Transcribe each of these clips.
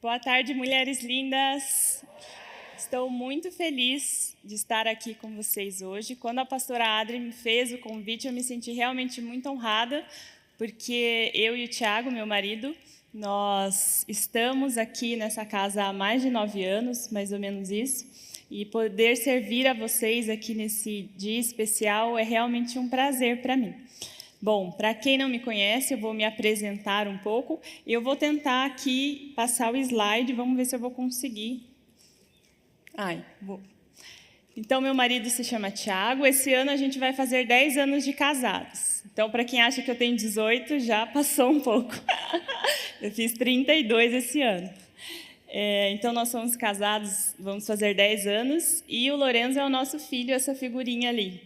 Boa tarde, mulheres lindas. Estou muito feliz de estar aqui com vocês hoje. Quando a pastora Adri me fez o convite, eu me senti realmente muito honrada, porque eu e o Tiago, meu marido, nós estamos aqui nessa casa há mais de 9 anos, mais ou menos isso, e poder servir a vocês aqui nesse dia especial é realmente um prazer para mim. Bom, para quem não me conhece, eu vou me apresentar um pouco. Eu vou tentar aqui passar o slide, vamos ver se eu vou conseguir. Vou. Então, meu marido se chama Tiago. Esse ano a gente vai fazer 10 anos de casados. Então, para quem acha que eu tenho 18, já passou um pouco. Eu fiz 32 esse ano. Então, nós somos casados, vamos fazer 10 anos. E o Lorenzo é o nosso filho, essa figurinha ali.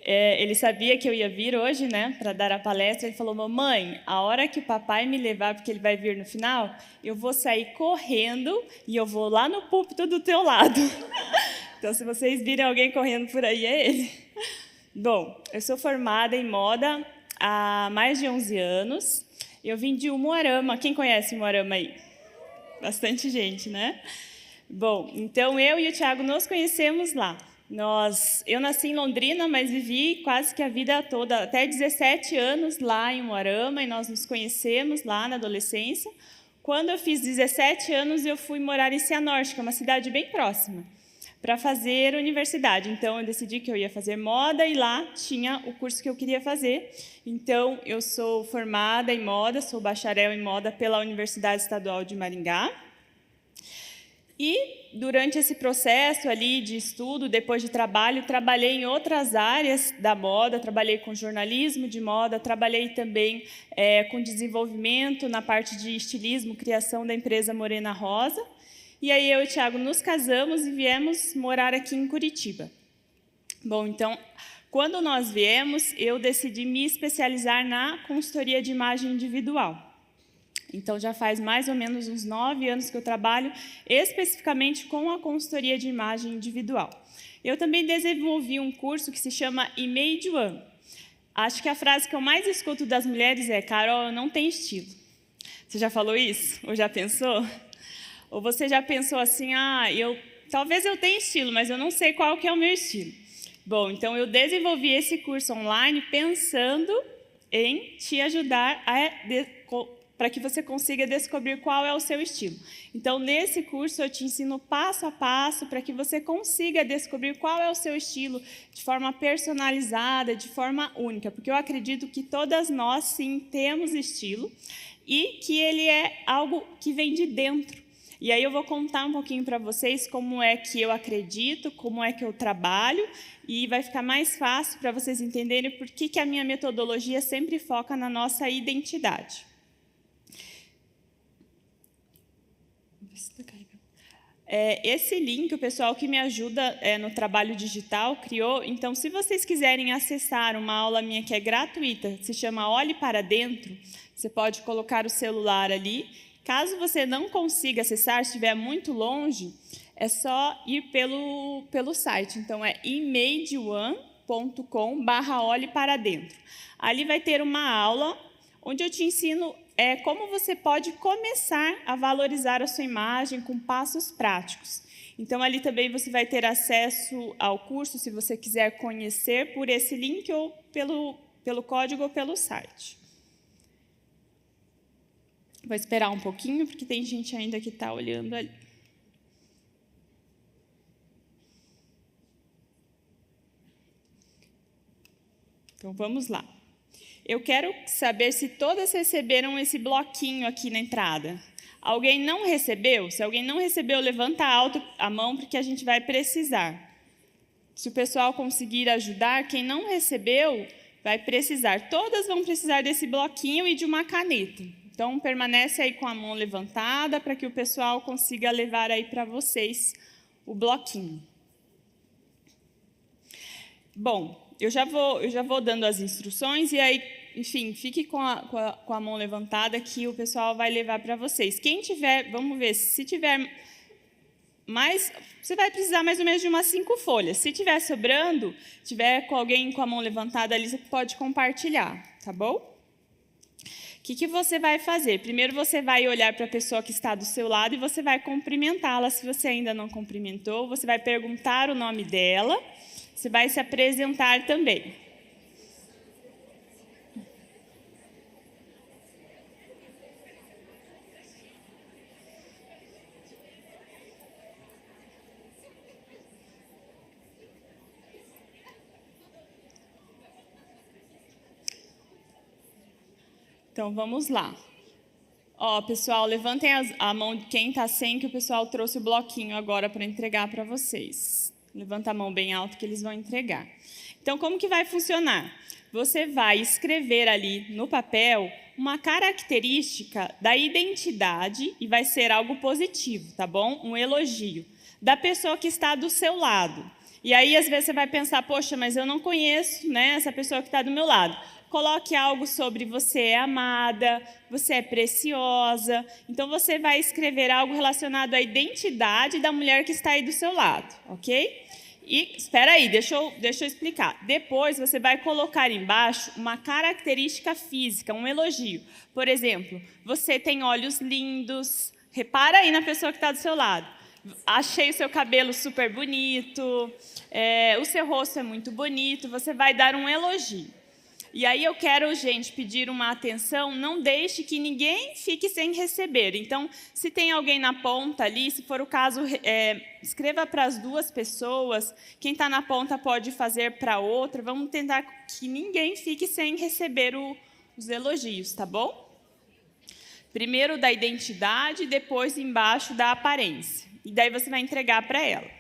Ele sabia que eu ia vir hoje, né, para dar a palestra. Ele falou: mamãe, a hora que o papai me levar, porque ele vai vir no final, eu vou sair correndo e eu vou lá no púlpito do teu lado. Então, se vocês virem alguém correndo por aí, é ele. Bom, eu sou formada em moda há mais de 11 anos. Eu vim de Umuarama. Quem conhece Umuarama aí? Bastante gente, né? Bom, então eu e o Tiago nos conhecemos lá. Eu nasci em Londrina, mas vivi quase que a vida toda, até 17 anos lá em Umuarama, e nós nos conhecemos lá na adolescência. Quando eu fiz 17 anos, eu fui morar em Cianorte, que é uma cidade bem próxima, para fazer universidade. Então, eu decidi que eu ia fazer moda, e lá tinha o curso que eu queria fazer. Então, eu sou formada em moda, sou bacharel em moda pela Universidade Estadual de Maringá. E, durante esse processo ali de estudo, depois de trabalho, trabalhei em outras áreas da moda, trabalhei com jornalismo de moda, trabalhei também com desenvolvimento na parte de estilismo, criação da empresa Morena Rosa. E aí eu e o Tiago nos casamos e viemos morar aqui em Curitiba. Bom, então, quando nós viemos, eu decidi me especializar na consultoria de imagem individual. Então, já faz mais ou menos uns 9 anos que eu trabalho especificamente com a consultoria de imagem individual. Eu também desenvolvi um curso que se chama Image One. Acho que a frase que eu mais escuto das mulheres é: Carol, eu não tenho estilo. Você já falou isso? Ou já pensou? Ou você já pensou assim: talvez eu tenha estilo, mas eu não sei qual que é o meu estilo. Bom, então eu desenvolvi esse curso online pensando em te ajudar para que você consiga descobrir qual é o seu estilo. Então, nesse curso, eu te ensino passo a passo para que você consiga descobrir qual é o seu estilo de forma personalizada, de forma única, porque eu acredito que todas nós, sim, temos estilo e que ele é algo que vem de dentro. E aí eu vou contar um pouquinho para vocês como é que eu acredito, como é que eu trabalho, e vai ficar mais fácil para vocês entenderem por que a minha metodologia sempre foca na nossa identidade. Esse link, o pessoal que me ajuda no trabalho digital criou. Então, se vocês quiserem acessar uma aula minha que é gratuita, se chama Olhe para Dentro, você pode colocar o celular ali. Caso você não consiga acessar, se estiver muito longe, é só ir pelo site. Então, é imageone.com/olhe para dentro. Ali vai ter uma aula onde eu te ensino como você pode começar a valorizar a sua imagem com passos práticos. Então, ali também você vai ter acesso ao curso, se você quiser conhecer, por esse link ou pelo código ou pelo site. Vou esperar um pouquinho, porque tem gente ainda que está olhando ali. Então, vamos lá. Eu quero saber se todas receberam esse bloquinho aqui na entrada. Alguém não recebeu? Se alguém não recebeu, levanta alto a mão, porque a gente vai precisar. Se o pessoal conseguir ajudar, quem não recebeu vai precisar. Todas vão precisar desse bloquinho e de uma caneta. Então, permanece aí com a mão levantada para que o pessoal consiga levar aí para vocês o bloquinho. Bom, eu já vou dando as instruções e aí, enfim, fique com a mão levantada que o pessoal vai levar para vocês. Quem tiver, vamos ver, se tiver mais, você vai precisar mais ou menos de umas 5 folhas. Se tiver sobrando, tiver com alguém com a mão levantada ali, você pode compartilhar, tá bom? O que você vai fazer? Primeiro você vai olhar para a pessoa que está do seu lado e você vai cumprimentá-la. Se você ainda não cumprimentou, você vai perguntar o nome dela, você vai se apresentar também. Então, vamos lá. Ó, pessoal, levantem a mão de quem está sem, que o pessoal trouxe o bloquinho agora para entregar para vocês. Levanta a mão bem alto que eles vão entregar. Então, como que vai funcionar? Você vai escrever ali no papel uma característica da identidade, e vai ser algo positivo, tá bom? Um elogio da pessoa que está do seu lado. E aí, às vezes, você vai pensar, poxa, mas eu não conheço, né, essa pessoa que está do meu lado. Coloque algo sobre você é amada, você é preciosa. Então, você vai escrever algo relacionado à identidade da mulher que está aí do seu lado, ok? E, espera aí, deixa eu explicar. Depois, você vai colocar embaixo uma característica física, um elogio. Por exemplo, você tem olhos lindos. Repara aí na pessoa que está do seu lado. Achei o seu cabelo super bonito, o seu rosto é muito bonito. Você vai dar um elogio. E aí eu quero, gente, pedir uma atenção, não deixe que ninguém fique sem receber. Então, se tem alguém na ponta ali, se for o caso, escreva para as duas pessoas. Quem está na ponta pode fazer para outra. Vamos tentar que ninguém fique sem receber os elogios, tá bom? Primeiro da identidade, depois embaixo da aparência. E daí você vai entregar para ela.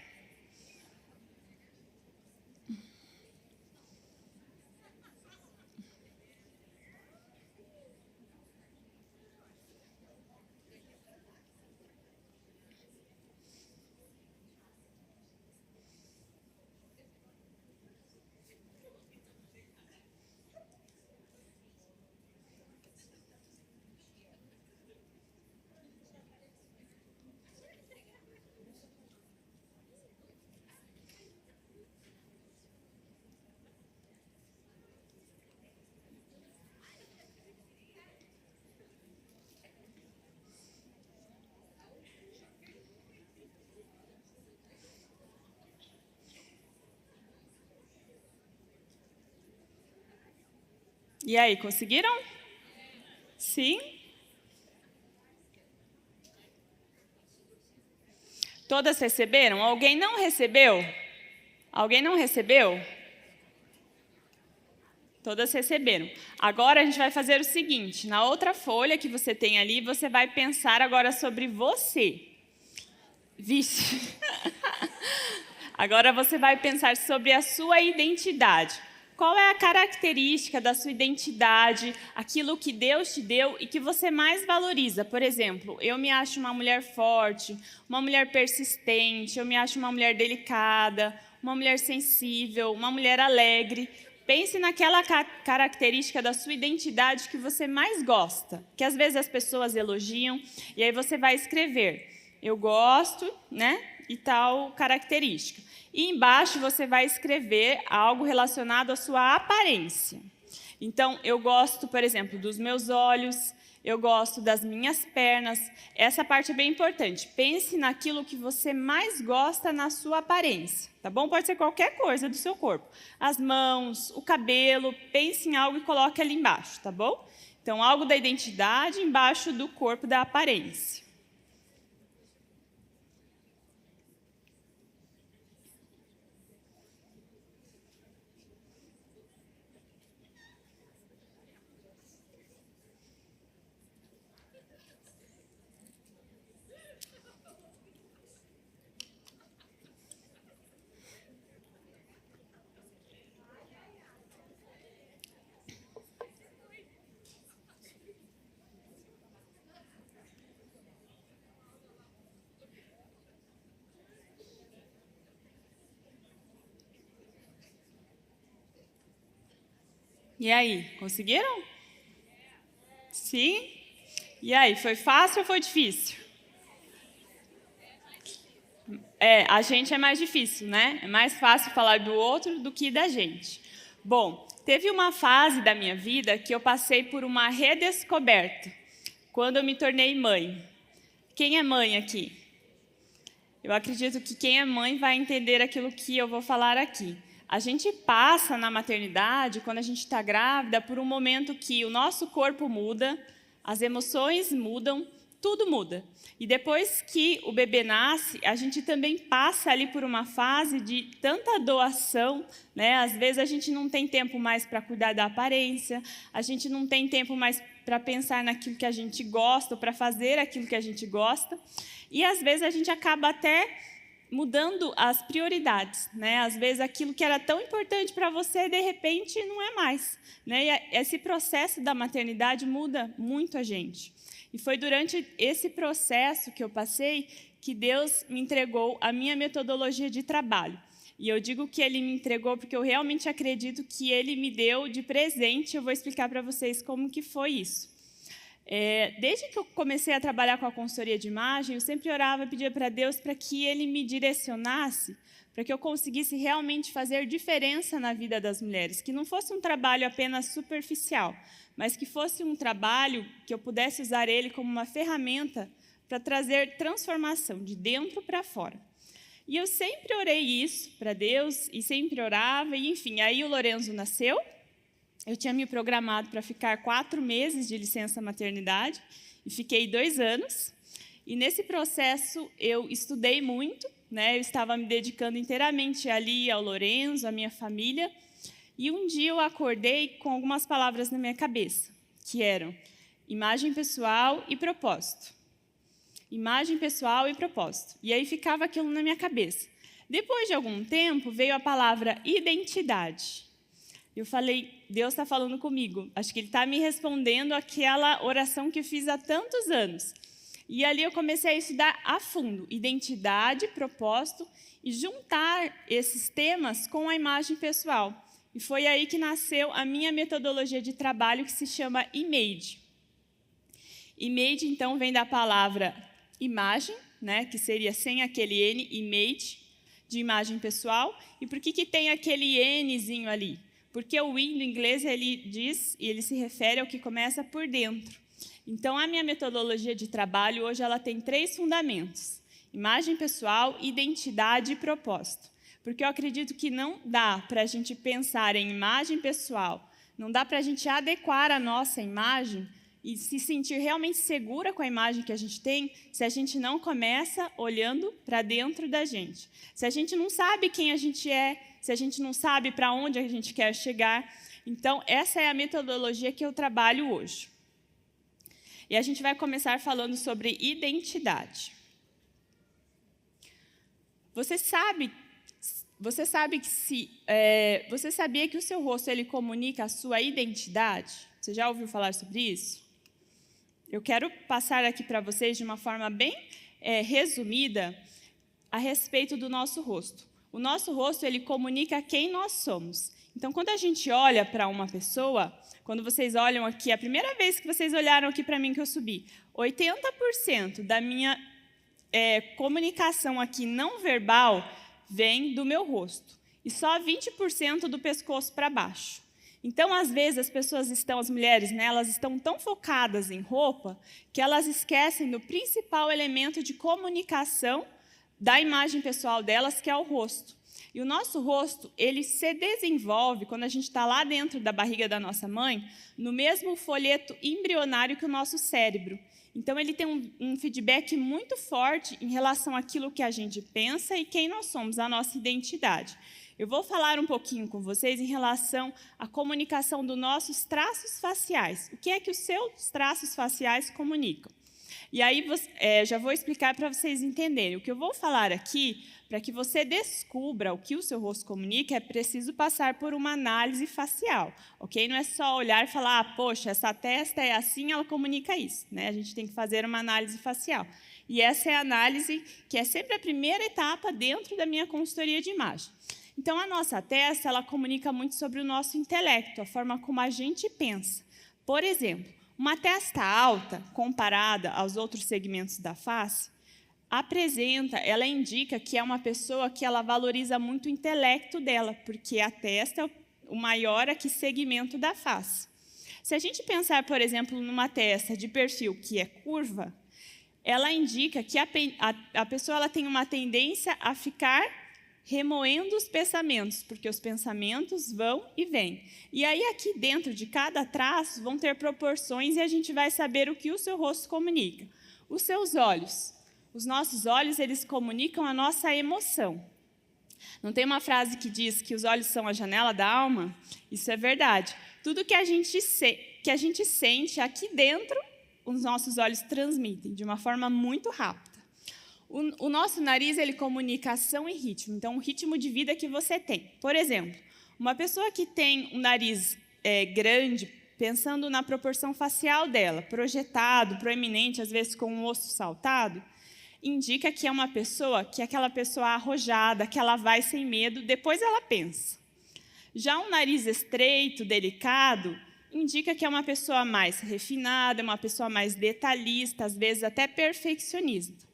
E aí, conseguiram? Sim? Todas receberam? Alguém não recebeu? Alguém não recebeu? Todas receberam. Agora a gente vai fazer o seguinte, na outra folha que você tem ali, você vai pensar agora sobre você. Vixe! Agora você vai pensar sobre a sua identidade. Qual é a característica da sua identidade, aquilo que Deus te deu e que você mais valoriza? Por exemplo, eu me acho uma mulher forte, uma mulher persistente, eu me acho uma mulher delicada, uma mulher sensível, uma mulher alegre. Pense naquela característica da sua identidade que você mais gosta, que às vezes as pessoas elogiam, e aí você vai escrever, eu gosto, né, e tal característica. E embaixo você vai escrever algo relacionado à sua aparência. Então, eu gosto, por exemplo, dos meus olhos, eu gosto das minhas pernas. Essa parte é bem importante. Pense naquilo que você mais gosta na sua aparência, tá bom? Pode ser qualquer coisa do seu corpo. As mãos, o cabelo, pense em algo e coloque ali embaixo, tá bom? Então, algo da identidade embaixo do corpo, da aparência. E aí, conseguiram? Sim? E aí, foi fácil ou foi difícil? A gente é mais difícil, né? É mais fácil falar do outro do que da gente. Bom, Teve uma fase da minha vida que eu passei por uma redescoberta, quando eu me tornei mãe. Quem é mãe aqui? Eu acredito que quem é mãe vai entender aquilo que eu vou falar aqui. A gente passa na maternidade, quando a gente está grávida, por um momento que o nosso corpo muda, as emoções mudam, tudo muda. E depois que o bebê nasce, a gente também passa ali por uma fase de tanta doação, né? Às vezes a gente não tem tempo mais para cuidar da aparência, a gente não tem tempo mais para pensar naquilo que a gente gosta, ou para fazer aquilo que a gente gosta. E às vezes a gente acaba até mudando as prioridades, né? Às vezes aquilo que era tão importante para você, de repente, não é mais, né? E esse processo da maternidade muda muito a gente. E foi durante esse processo que eu passei que Deus me entregou a minha metodologia de trabalho. E eu digo que Ele me entregou porque eu realmente acredito que Ele me deu de presente. Eu vou explicar para vocês como que foi isso. Desde que eu comecei a trabalhar com a consultoria de imagem, eu sempre orava e pedia para Deus para que Ele me direcionasse, para que eu conseguisse realmente fazer diferença na vida das mulheres, que não fosse um trabalho apenas superficial, mas que fosse um trabalho que eu pudesse usar ele como uma ferramenta para trazer transformação de dentro para fora. E eu sempre orei isso para Deus, e sempre orava, e enfim, aí o Lorenzo nasceu. Eu tinha me programado para ficar 4 meses de licença maternidade e fiquei 2 anos. E nesse processo eu estudei muito, né? Eu estava me dedicando inteiramente ali ao Lorenzo, à minha família. E um dia eu acordei com algumas palavras na minha cabeça, que eram imagem pessoal e propósito. Imagem pessoal e propósito. E aí ficava aquilo na minha cabeça. Depois de algum tempo veio a palavra identidade. Eu falei, Deus está falando comigo. Acho que Ele está me respondendo aquela oração que eu fiz há tantos anos. E ali eu comecei a estudar a fundo, identidade, propósito, e juntar esses temas com a imagem pessoal. E foi aí que nasceu a minha metodologia de trabalho, que se chama Image. Image, então, vem da palavra imagem, né, que seria sem aquele N, image, de imagem pessoal. E por que tem aquele Nzinho ali? Porque o in, no inglês, ele diz, e ele se refere ao que começa por dentro. Então, a minha metodologia de trabalho, hoje, ela tem 3 fundamentos. Imagem pessoal, identidade e propósito. Porque eu acredito que não dá para a gente pensar em imagem pessoal, não dá para a gente adequar a nossa imagem e se sentir realmente segura com a imagem que a gente tem, se a gente não começa olhando para dentro da gente. Se a gente não sabe quem a gente é, se a gente não sabe para onde a gente quer chegar. Então, essa é a metodologia que eu trabalho hoje. E a gente vai começar falando sobre identidade. Você sabia que o seu rosto ele comunica a sua identidade? Você já ouviu falar sobre isso? Eu quero passar aqui para vocês de uma forma bem resumida a respeito do nosso rosto. O nosso rosto ele comunica quem nós somos. Então, quando a gente olha para uma pessoa, quando vocês olham aqui, a primeira vez que vocês olharam aqui para mim que eu subi, 80% da minha comunicação aqui não verbal vem do meu rosto. E só 20% do pescoço para baixo. Então, às vezes, as mulheres, né, elas estão tão focadas em roupa que elas esquecem do principal elemento de comunicação da imagem pessoal delas, que é o rosto. E o nosso rosto, ele se desenvolve, quando a gente está lá dentro da barriga da nossa mãe, no mesmo folheto embrionário que o nosso cérebro. Então, ele tem um feedback muito forte em relação àquilo que a gente pensa e quem nós somos, a nossa identidade. Eu vou falar um pouquinho com vocês em relação à comunicação dos nossos traços faciais. O que é que os seus traços faciais comunicam? E aí, já vou explicar para vocês entenderem. O que eu vou falar aqui, para que você descubra o que o seu rosto comunica, é preciso passar por uma análise facial, ok? Não é só olhar e falar, poxa, essa testa é assim, ela comunica isso, né? A gente tem que fazer uma análise facial. E essa é a análise que é sempre a primeira etapa dentro da minha consultoria de imagem. Então, a nossa testa, ela comunica muito sobre o nosso intelecto, a forma como a gente pensa. Por exemplo, uma testa alta, comparada aos outros segmentos da face, ela indica que é uma pessoa que ela valoriza muito o intelecto dela, porque a testa é o maior aqui segmento da face. Se a gente pensar, por exemplo, numa testa de perfil que é curva, ela indica que a pessoa ela tem uma tendência a ficar remoendo os pensamentos, porque os pensamentos vão e vêm. E aí, aqui dentro de cada traço, vão ter proporções e a gente vai saber o que o seu rosto comunica. Os seus olhos. Os nossos olhos, eles comunicam a nossa emoção. Não tem uma frase que diz que os olhos são a janela da alma? Isso é verdade. Tudo que a gente sente aqui dentro, os nossos olhos transmitem de uma forma muito rápida. O nosso nariz, ele comunica ação e ritmo. Então, o ritmo de vida que você tem. Por exemplo, uma pessoa que tem um nariz grande, pensando na proporção facial dela, projetado, proeminente, às vezes com um osso saltado, indica que é uma pessoa, que é aquela pessoa arrojada, que ela vai sem medo, depois ela pensa. Já um nariz estreito, delicado, indica que é uma pessoa mais refinada, uma pessoa mais detalhista, às vezes até perfeccionista.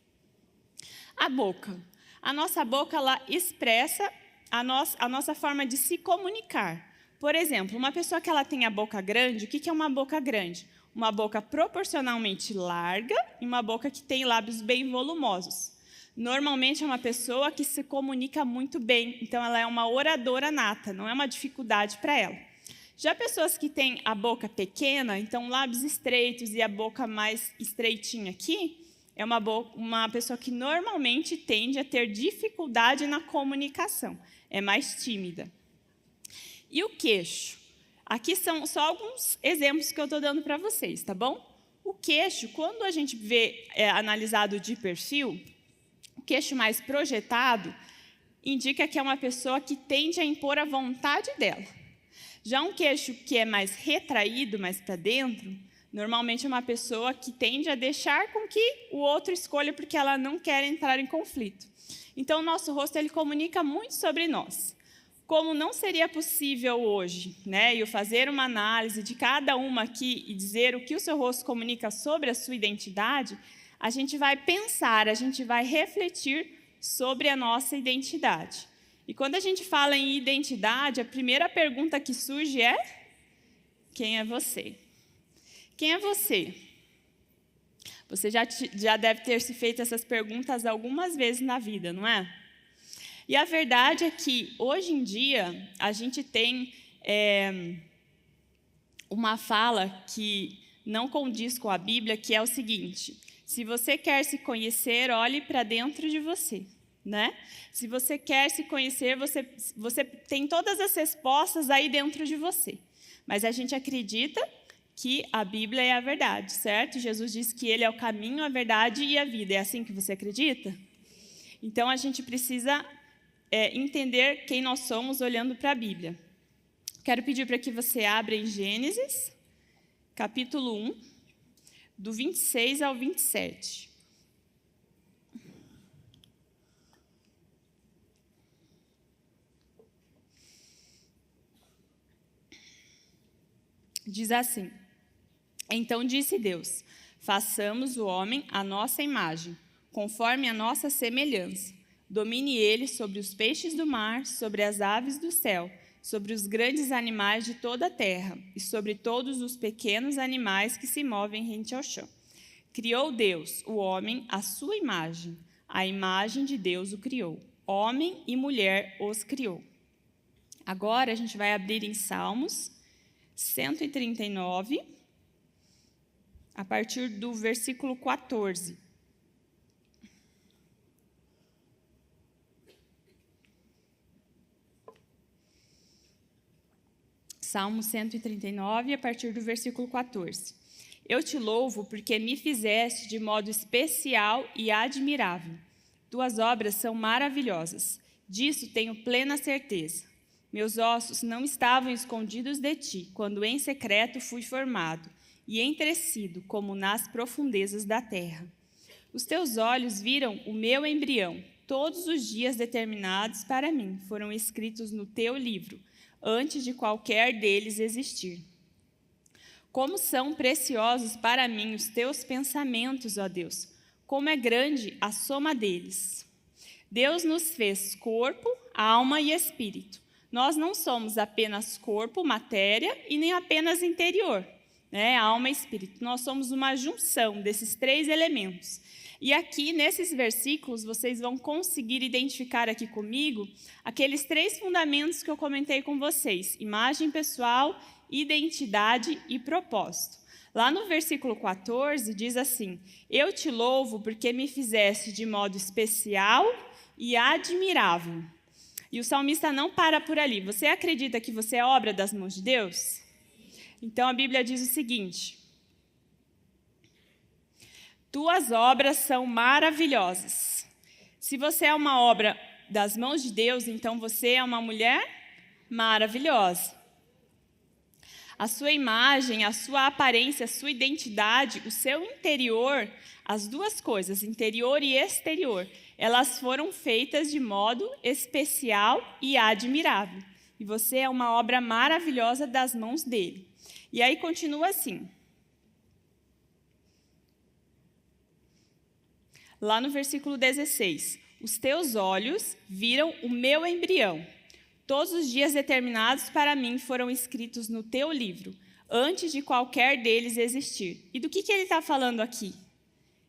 A boca. A nossa boca, ela expressa a nossa forma de se comunicar. Por exemplo, uma pessoa que ela tem a boca grande, o que é uma boca grande? Uma boca proporcionalmente larga e uma boca que tem lábios bem volumosos. Normalmente é uma pessoa que se comunica muito bem, então ela é uma oradora nata, não é uma dificuldade para ela. Já pessoas que têm a boca pequena, então lábios estreitos e a boca mais estreitinha aqui, é uma pessoa que normalmente tende a ter dificuldade na comunicação, é mais tímida. E o queixo? Aqui são só alguns exemplos que eu estou dando para vocês, tá bom? O queixo, quando a gente vê analisado de perfil, o queixo mais projetado indica que é uma pessoa que tende a impor a vontade dela. Já um queixo que é mais retraído, mais para dentro, normalmente é uma pessoa que tende a deixar com que o outro escolha porque ela não quer entrar em conflito. Então, o nosso rosto ele comunica muito sobre nós. Como não seria possível hoje, eu fazer uma análise de cada uma aqui e dizer o que o seu rosto comunica sobre a sua identidade, a gente vai pensar, a gente vai refletir sobre a nossa identidade. E quando a gente fala em identidade, a primeira pergunta que surge é: quem é você? Quem é você? Você já deve ter se feito essas perguntas algumas vezes na vida, não é? E a verdade é que, hoje em dia, a gente tem uma fala que não condiz com a Bíblia, que é o seguinte: se você quer se conhecer, olhe para dentro de você. Se você quer se conhecer, você tem todas as respostas aí dentro de você. Mas a gente acredita que a Bíblia é a verdade, certo? Jesus disse que Ele é o caminho, a verdade e a vida. É assim que você acredita? Então, a gente precisa entender quem nós somos olhando para a Bíblia. Quero pedir para que você abra em Gênesis, capítulo 1, do 26 ao 27. Diz assim: então disse Deus: façamos o homem à nossa imagem, conforme a nossa semelhança. Domine ele sobre os peixes do mar, sobre as aves do céu, sobre os grandes animais de toda a terra e sobre todos os pequenos animais que se movem rente ao chão. Criou Deus o homem à sua imagem. A imagem de Deus o criou. Homem e mulher os criou. Agora a gente vai abrir em Salmos 139, a partir do versículo 14. Salmo 139, a partir do versículo 14. Eu te louvo porque me fizeste de modo especial e admirável. Tuas obras são maravilhosas. Disso tenho plena certeza. Meus ossos não estavam escondidos de ti, quando em secreto fui formado e entretecido como nas profundezas da terra. Os teus olhos viram o meu embrião. Todos os dias determinados para mim foram escritos no teu livro, antes de qualquer deles existir. Como são preciosos para mim os teus pensamentos, ó Deus, como é grande a soma deles. Deus nos fez corpo, alma e espírito. Nós não somos apenas corpo, matéria e nem apenas interior, né? Alma e espírito. Nós somos uma junção desses 3 elementos. E aqui, nesses versículos, vocês vão conseguir identificar aqui comigo aqueles 3 fundamentos que eu comentei com vocês: imagem pessoal, identidade e propósito. Lá no versículo 14, diz assim: eu te louvo porque me fizeste de modo especial e admirável. E o salmista não para por ali. Você acredita que você é obra das mãos de Deus? Então a Bíblia diz o seguinte: tuas obras são maravilhosas. Se você é uma obra das mãos de Deus, então você é uma mulher maravilhosa. A sua imagem, a sua aparência, a sua identidade, o seu interior, as 2 coisas, interior e exterior, elas foram feitas de modo especial e admirável. E você é uma obra maravilhosa das mãos dele. E aí continua assim. Lá no versículo 16, os teus olhos viram o meu embrião. Todos os dias determinados para mim foram escritos no teu livro, antes de qualquer deles existir. E do que ele está falando aqui?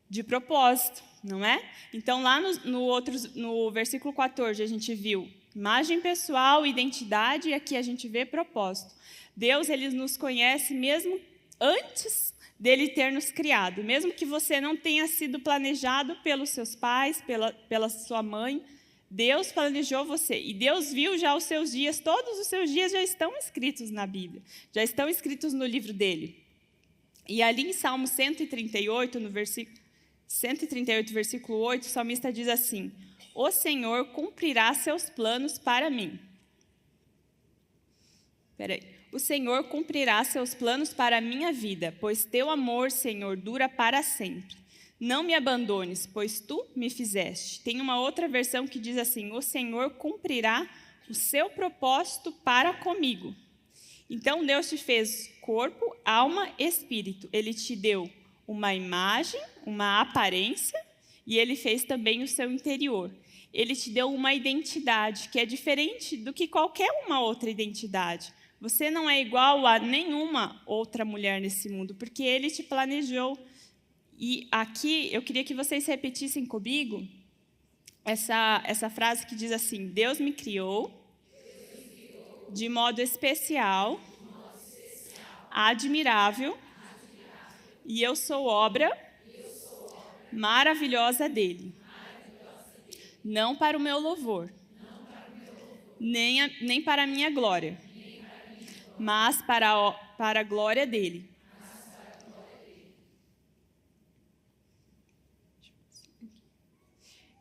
De propósito, não é? Então, lá no versículo 14, a gente viu imagem pessoal, identidade, e aqui a gente vê propósito. Deus, ele nos conhece mesmo antes dele ter nos criado. Mesmo que você não tenha sido planejado pelos seus pais, pela sua mãe, Deus planejou você. E Deus viu já os seus dias, todos os seus dias já estão escritos na Bíblia, já estão escritos no livro dele. E ali em Salmo 138, no versículo 138, versículo 8, o salmista diz assim: o Senhor cumprirá seus planos para mim. O Senhor cumprirá seus planos para a minha vida, pois teu amor, Senhor, dura para sempre. Não me abandones, pois tu me fizeste. Tem uma outra versão que diz assim: o Senhor cumprirá o seu propósito para comigo. Então, Deus te fez corpo, alma, espírito. Ele te deu uma imagem, uma aparência, e ele fez também o seu interior. Ele te deu uma identidade que é diferente do que qualquer uma outra identidade. Você não é igual a nenhuma outra mulher nesse mundo, porque ele te planejou. E aqui eu queria que vocês repetissem comigo essa frase que diz assim: Deus me criou de modo especial, admirável, e eu sou obra maravilhosa dele. Não para o meu louvor, nem para a minha glória, mas para a glória dele.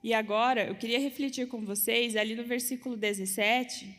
E agora, eu queria refletir com vocês, ali no versículo 17,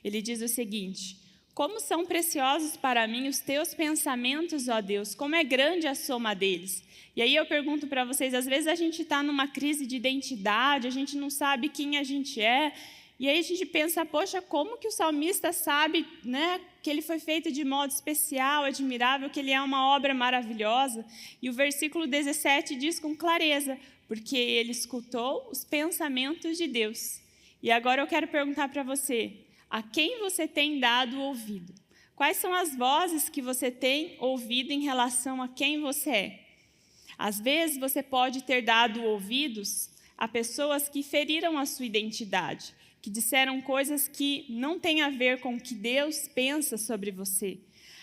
ele diz o seguinte: como são preciosos para mim os teus pensamentos, ó Deus, como é grande a soma deles. E aí eu pergunto para vocês, às vezes a gente está numa crise de identidade, a gente não sabe quem a gente é, e aí a gente pensa, poxa, como que o salmista sabe, né, que ele foi feito de modo especial, admirável, que ele é uma obra maravilhosa? E o versículo 17 diz com clareza: porque ele escutou os pensamentos de Deus. E agora eu quero perguntar para você: a quem você tem dado ouvido? Quais são as vozes que você tem ouvido em relação a quem você é? Às vezes você pode ter dado ouvidos a pessoas que feriram a sua identidade, que disseram coisas que não têm a ver com o que Deus pensa sobre você.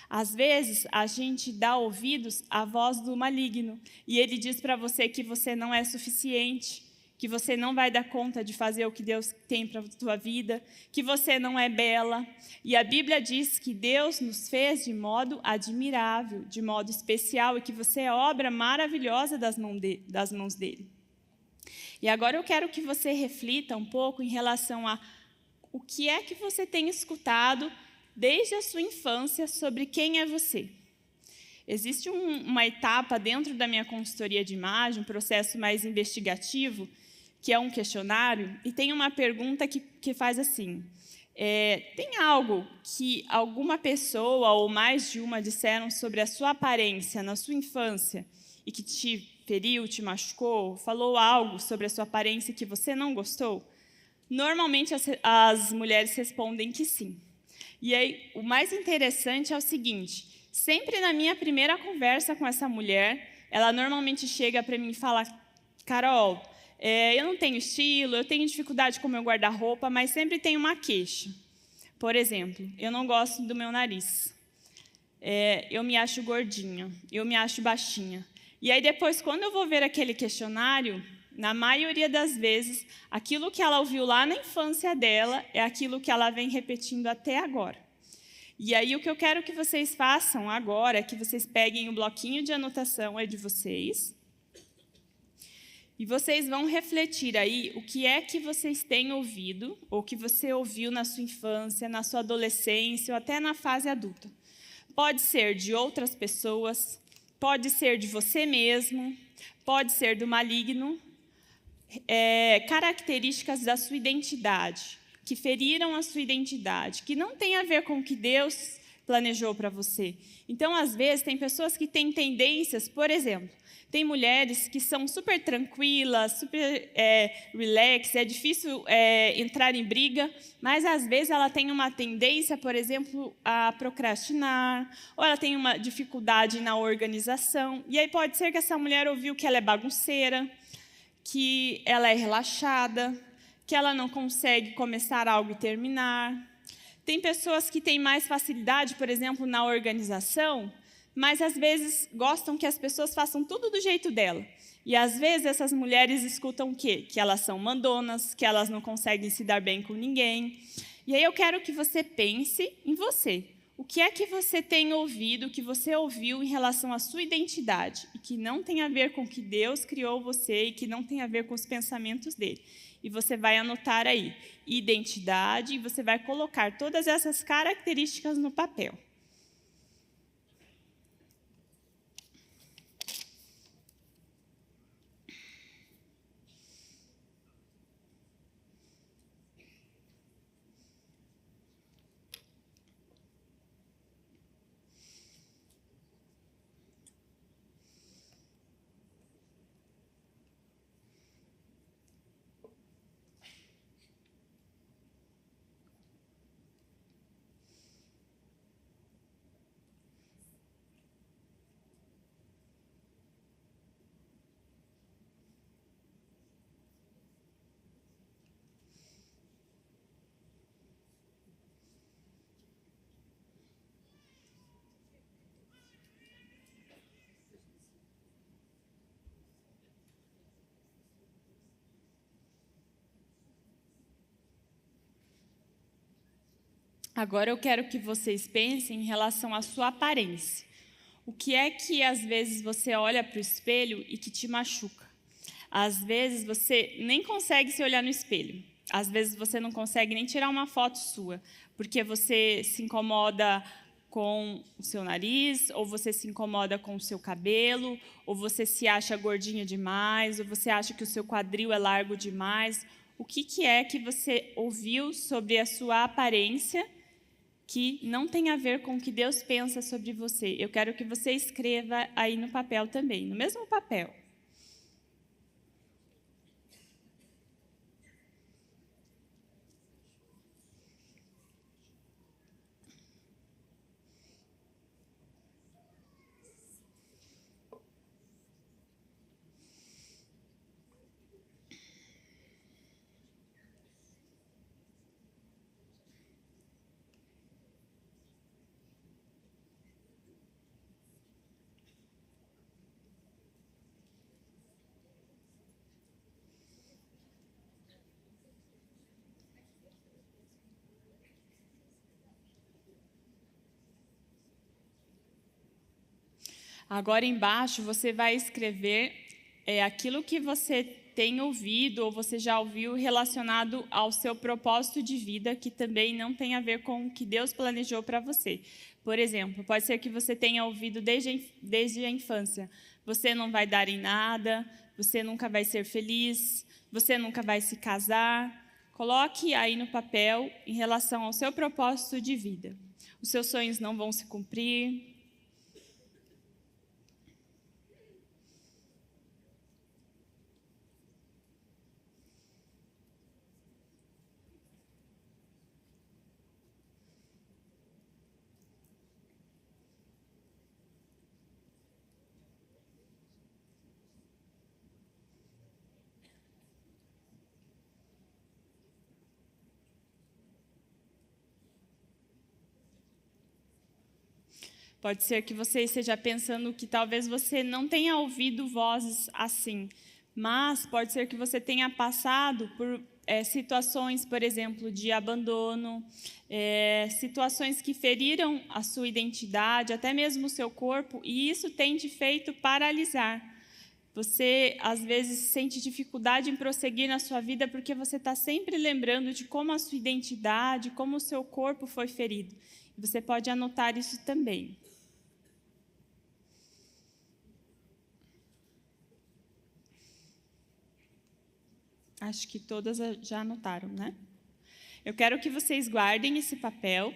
Às vezes, a gente dá ouvidos à voz do maligno, e ele diz para você que você não é suficiente, que você não vai dar conta de fazer o que Deus tem para a tua vida, que você não é bela. E a Bíblia diz que Deus nos fez de modo admirável, de modo especial, e que você é obra maravilhosa das mãos dele. E agora eu quero que você reflita um pouco em relação a o que é que você tem escutado desde a sua infância sobre quem é você. Existe uma etapa dentro da minha consultoria de imagem, um processo mais investigativo, que é um questionário, e tem uma pergunta que faz assim: tem algo que alguma pessoa ou mais de uma disseram sobre a sua aparência na sua infância e que te feriu, te machucou, falou algo sobre a sua aparência que você não gostou? Normalmente as mulheres respondem que sim. E aí, o mais interessante é o seguinte, sempre na minha primeira conversa com essa mulher, ela normalmente chega para mim e fala, Carol, eu não tenho estilo, eu tenho dificuldade com o meu guarda-roupa, mas sempre tem uma queixa. Por exemplo, eu não gosto do meu nariz. Eu me acho gordinha, eu me acho baixinha. E aí depois, quando eu vou ver aquele questionário, na maioria das vezes, aquilo que ela ouviu lá na infância dela é aquilo que ela vem repetindo até agora. E aí o que eu quero que vocês façam agora é que vocês peguem o bloquinho de anotação de vocês e vocês vão refletir aí o que é que vocês têm ouvido ou que você ouviu na sua infância, na sua adolescência ou até na fase adulta. Pode ser de outras pessoas, pode ser de você mesmo, pode ser do maligno, características da sua identidade, que feriram a sua identidade, que não tem a ver com o que Deus planejou para você. Então, às vezes, tem pessoas que têm tendências, por exemplo, tem mulheres que são super tranquilas, super relax, é difícil entrar em briga, mas às vezes ela tem uma tendência, por exemplo, a procrastinar, ou ela tem uma dificuldade na organização, e aí pode ser que essa mulher ouviu que ela é bagunceira, que ela é relaxada, que ela não consegue começar algo e terminar. Tem pessoas que têm mais facilidade, por exemplo, na organização, mas às vezes gostam que as pessoas façam tudo do jeito dela. E às vezes essas mulheres escutam o quê? Que elas são mandonas, que elas não conseguem se dar bem com ninguém. E aí eu quero que você pense em você. O que é que você tem ouvido, que você ouviu em relação à sua identidade e que não tem a ver com o que Deus criou você e que não tem a ver com os pensamentos dele? E você vai anotar aí, identidade, e você vai colocar todas essas características no papel. Agora eu quero que vocês pensem em relação à sua aparência. O que é que às vezes você olha para o espelho e que te machuca? Às vezes você nem consegue se olhar no espelho. Às vezes você não consegue nem tirar uma foto sua, porque você se incomoda com o seu nariz, ou você se incomoda com o seu cabelo, ou você se acha gordinha demais, ou você acha que o seu quadril é largo demais. O que é que você ouviu sobre a sua aparência que não tem a ver com o que Deus pensa sobre você? Eu quero que você escreva aí no papel também, no mesmo papel. Agora embaixo você vai escrever aquilo que você tem ouvido ou você já ouviu relacionado ao seu propósito de vida, que também não tem a ver com o que Deus planejou para você. Por exemplo, pode ser que você tenha ouvido desde a infância: você não vai dar em nada, você nunca vai ser feliz, você nunca vai se casar. Coloque aí no papel em relação ao seu propósito de vida. Os seus sonhos não vão se cumprir. Pode ser que você esteja pensando que talvez você não tenha ouvido vozes assim, mas pode ser que você tenha passado por situações, por exemplo, de abandono, situações que feriram a sua identidade, até mesmo o seu corpo, e isso tem te feito paralisar. Você, às vezes, sente dificuldade em prosseguir na sua vida porque você está sempre lembrando de como a sua identidade, como o seu corpo foi ferido. Você pode anotar isso também. Acho que todas já anotaram, né? Eu quero que vocês guardem esse papel.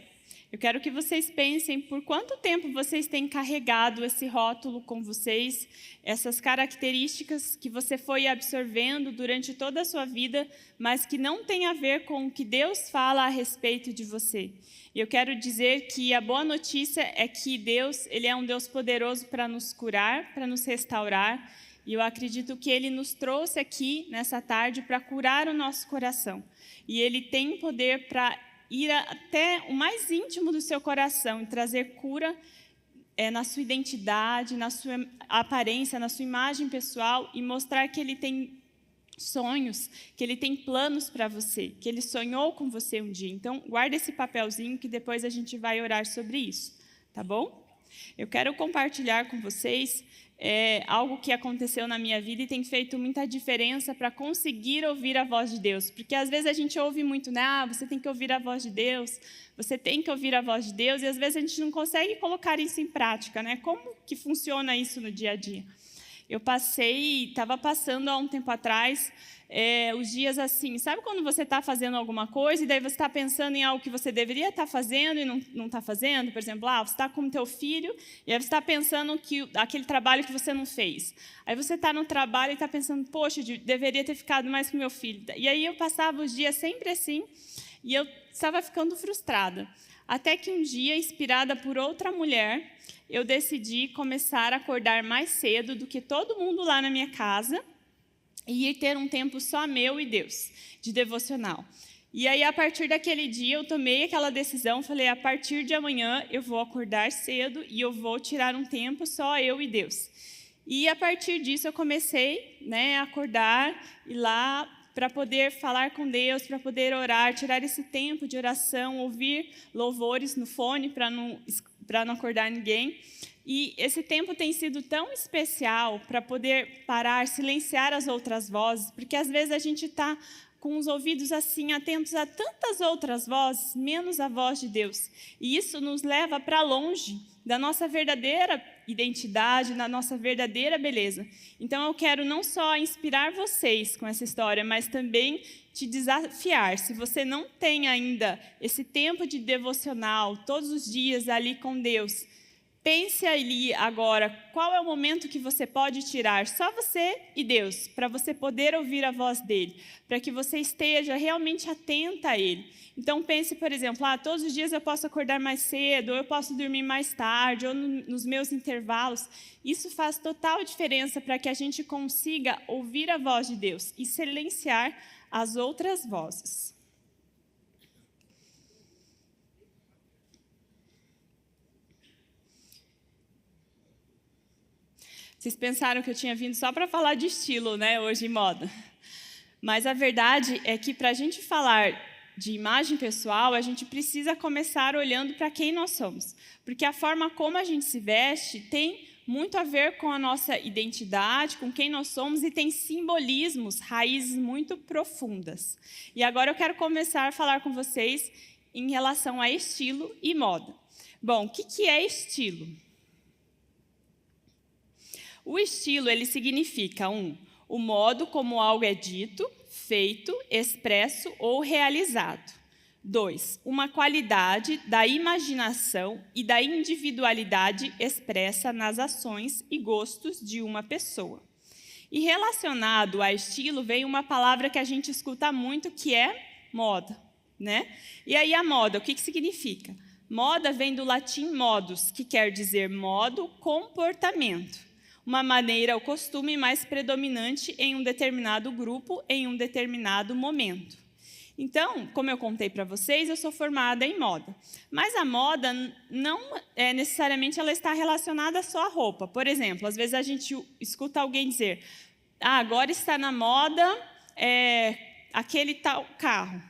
Eu quero que vocês pensem por quanto tempo vocês têm carregado esse rótulo com vocês, essas características que você foi absorvendo durante toda a sua vida, mas que não tem a ver com o que Deus fala a respeito de você. E eu quero dizer que a boa notícia é que Deus, Ele é um Deus poderoso para nos curar, para nos restaurar. E eu acredito que Ele nos trouxe aqui nessa tarde para curar o nosso coração. E Ele tem poder para ir até o mais íntimo do seu coração e trazer cura na sua identidade, na sua aparência, na sua imagem pessoal e mostrar que Ele tem sonhos, que Ele tem planos para você, que Ele sonhou com você um dia. Então, guarda esse papelzinho que depois a gente vai orar sobre isso, tá bom? Eu quero compartilhar com vocês algo que aconteceu na minha vida e tem feito muita diferença para conseguir ouvir a voz de Deus. Porque às vezes a gente ouve muito, né? Você tem que ouvir a voz de Deus, você tem que ouvir a voz de Deus, e às vezes a gente não consegue colocar isso em prática, né? Como que funciona isso no dia a dia? Eu estava passando há um tempo atrás, os dias assim, sabe quando você está fazendo alguma coisa e daí você está pensando em algo que você deveria estar fazendo e não está fazendo? Por exemplo, você está com o teu filho e aí você está pensando que aquele trabalho que você não fez. Aí você está no trabalho e está pensando, poxa, eu deveria ter ficado mais com meu filho. E aí eu passava os dias sempre assim e eu estava ficando frustrada. Até que um dia, inspirada por outra mulher, eu decidi começar a acordar mais cedo do que todo mundo lá na minha casa e ir ter um tempo só meu e Deus, de devocional. E aí, a partir daquele dia, eu tomei aquela decisão, falei, a partir de amanhã eu vou acordar cedo e eu vou tirar um tempo só eu e Deus. E a partir disso eu comecei a acordar e lá para poder falar com Deus, para poder orar, tirar esse tempo de oração, ouvir louvores no fone para não acordar ninguém. E esse tempo tem sido tão especial para poder parar, silenciar as outras vozes, porque às vezes a gente está com os ouvidos assim atentos a tantas outras vozes, menos a voz de Deus. E isso nos leva para longe da nossa verdadeira identidade, da nossa verdadeira beleza. Então eu quero não só inspirar vocês com essa história, mas também te desafiar. Se você não tem ainda esse tempo de devocional, todos os dias ali com Deus, pense ali agora, qual é o momento que você pode tirar, só você e Deus, para você poder ouvir a voz dEle, para que você esteja realmente atenta a Ele. Então pense, por exemplo, todos os dias eu posso acordar mais cedo, ou eu posso dormir mais tarde, ou nos meus intervalos. Isso faz total diferença para que a gente consiga ouvir a voz de Deus e silenciar as outras vozes. Vocês pensaram que eu tinha vindo só para falar de estilo, né, hoje em moda. Mas a verdade é que para a gente falar de imagem pessoal, a gente precisa começar olhando para quem nós somos. Porque a forma como a gente se veste tem muito a ver com a nossa identidade, com quem nós somos, e tem simbolismos, raízes muito profundas. E agora eu quero começar a falar com vocês em relação a estilo e moda. Bom, o que é estilo? O estilo, ele significa, o modo como algo é dito, feito, expresso ou realizado. 2, uma qualidade da imaginação e da individualidade expressa nas ações e gostos de uma pessoa. E relacionado a estilo, vem uma palavra que a gente escuta muito, que é moda, né? E aí a moda, o que significa? Moda vem do latim modus, que quer dizer modo, comportamento. Uma maneira ou costume mais predominante em um determinado grupo, em um determinado momento. Então, como eu contei para vocês, eu sou formada em moda. Mas a moda não necessariamente ela está relacionada só à roupa. Por exemplo, às vezes a gente escuta alguém dizer: agora está na moda aquele tal carro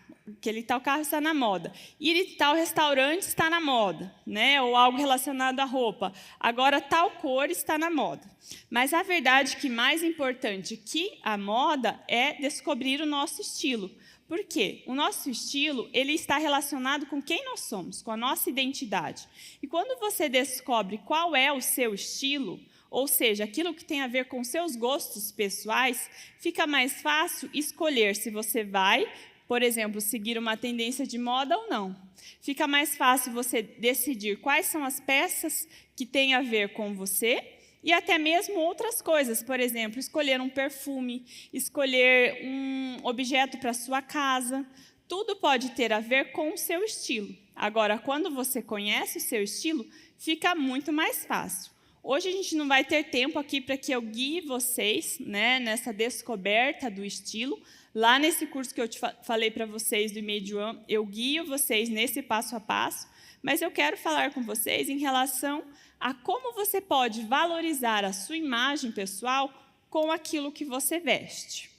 está na moda. Ir em tal restaurante está na moda, né? Ou algo relacionado à roupa. Agora, tal cor está na moda. Mas a verdade que mais importante que a moda é descobrir o nosso estilo. Por quê? O nosso estilo ele está relacionado com quem nós somos, com a nossa identidade. E quando você descobre qual é o seu estilo, ou seja, aquilo que tem a ver com seus gostos pessoais, fica mais fácil escolher se você vai, por exemplo, seguir uma tendência de moda ou não. Fica mais fácil você decidir quais são as peças que têm a ver com você e até mesmo outras coisas. Por exemplo, escolher um perfume, escolher um objeto para a sua casa. Tudo pode ter a ver com o seu estilo. Agora, quando você conhece o seu estilo, fica muito mais fácil. Hoje a gente não vai ter tempo aqui para que eu guie vocês, né, nessa descoberta do estilo. Lá nesse curso que eu falei para vocês do e-mail, eu guio vocês nesse passo a passo, mas eu quero falar com vocês em relação a como você pode valorizar a sua imagem pessoal com aquilo que você veste.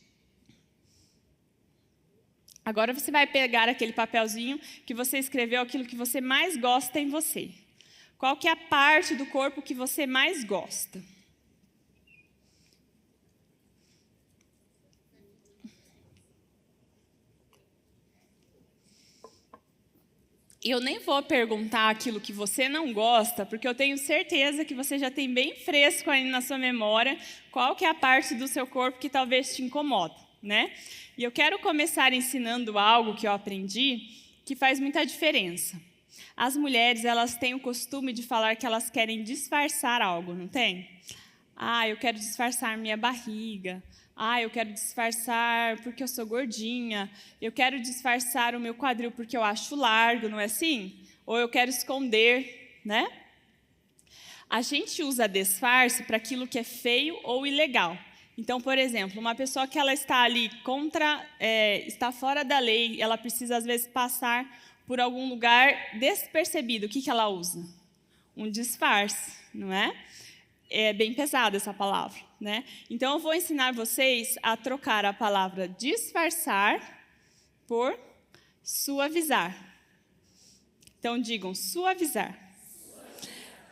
Agora você vai pegar aquele papelzinho que você escreveu aquilo que você mais gosta em você. Qual que é a parte do corpo que você mais gosta? Eu nem vou perguntar aquilo que você não gosta, porque eu tenho certeza que você já tem bem fresco aí na sua memória qual que é a parte do seu corpo que talvez te incomoda, né? E eu quero começar ensinando algo que eu aprendi que faz muita diferença. As mulheres, elas têm o costume de falar que elas querem disfarçar algo, não tem? Eu quero disfarçar minha barriga. Eu quero disfarçar porque eu sou gordinha. Eu quero disfarçar o meu quadril porque eu acho largo, não é assim? Ou eu quero esconder, né? A gente usa disfarce para aquilo que é feio ou ilegal. Então, por exemplo, uma pessoa que ela está ali está fora da lei, ela precisa às vezes passar por algum lugar despercebido. O que ela usa? Um disfarce, não é? É bem pesada essa palavra, né? Então, eu vou ensinar vocês a trocar a palavra disfarçar por suavizar. Então, digam suavizar.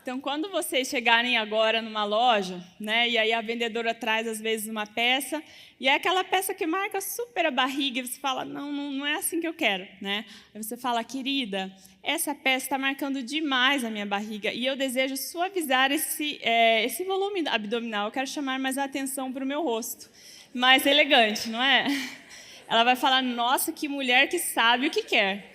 Então, quando vocês chegarem agora numa loja, né, e aí a vendedora traz, às vezes, uma peça, e é aquela peça que marca super a barriga, e você fala, não é assim que eu quero, né? Aí você fala, querida, essa peça está marcando demais a minha barriga, e eu desejo suavizar esse volume abdominal, eu quero chamar mais a atenção para o meu rosto. Mais elegante, não é? Ela vai falar, nossa, que mulher que sabe o que quer.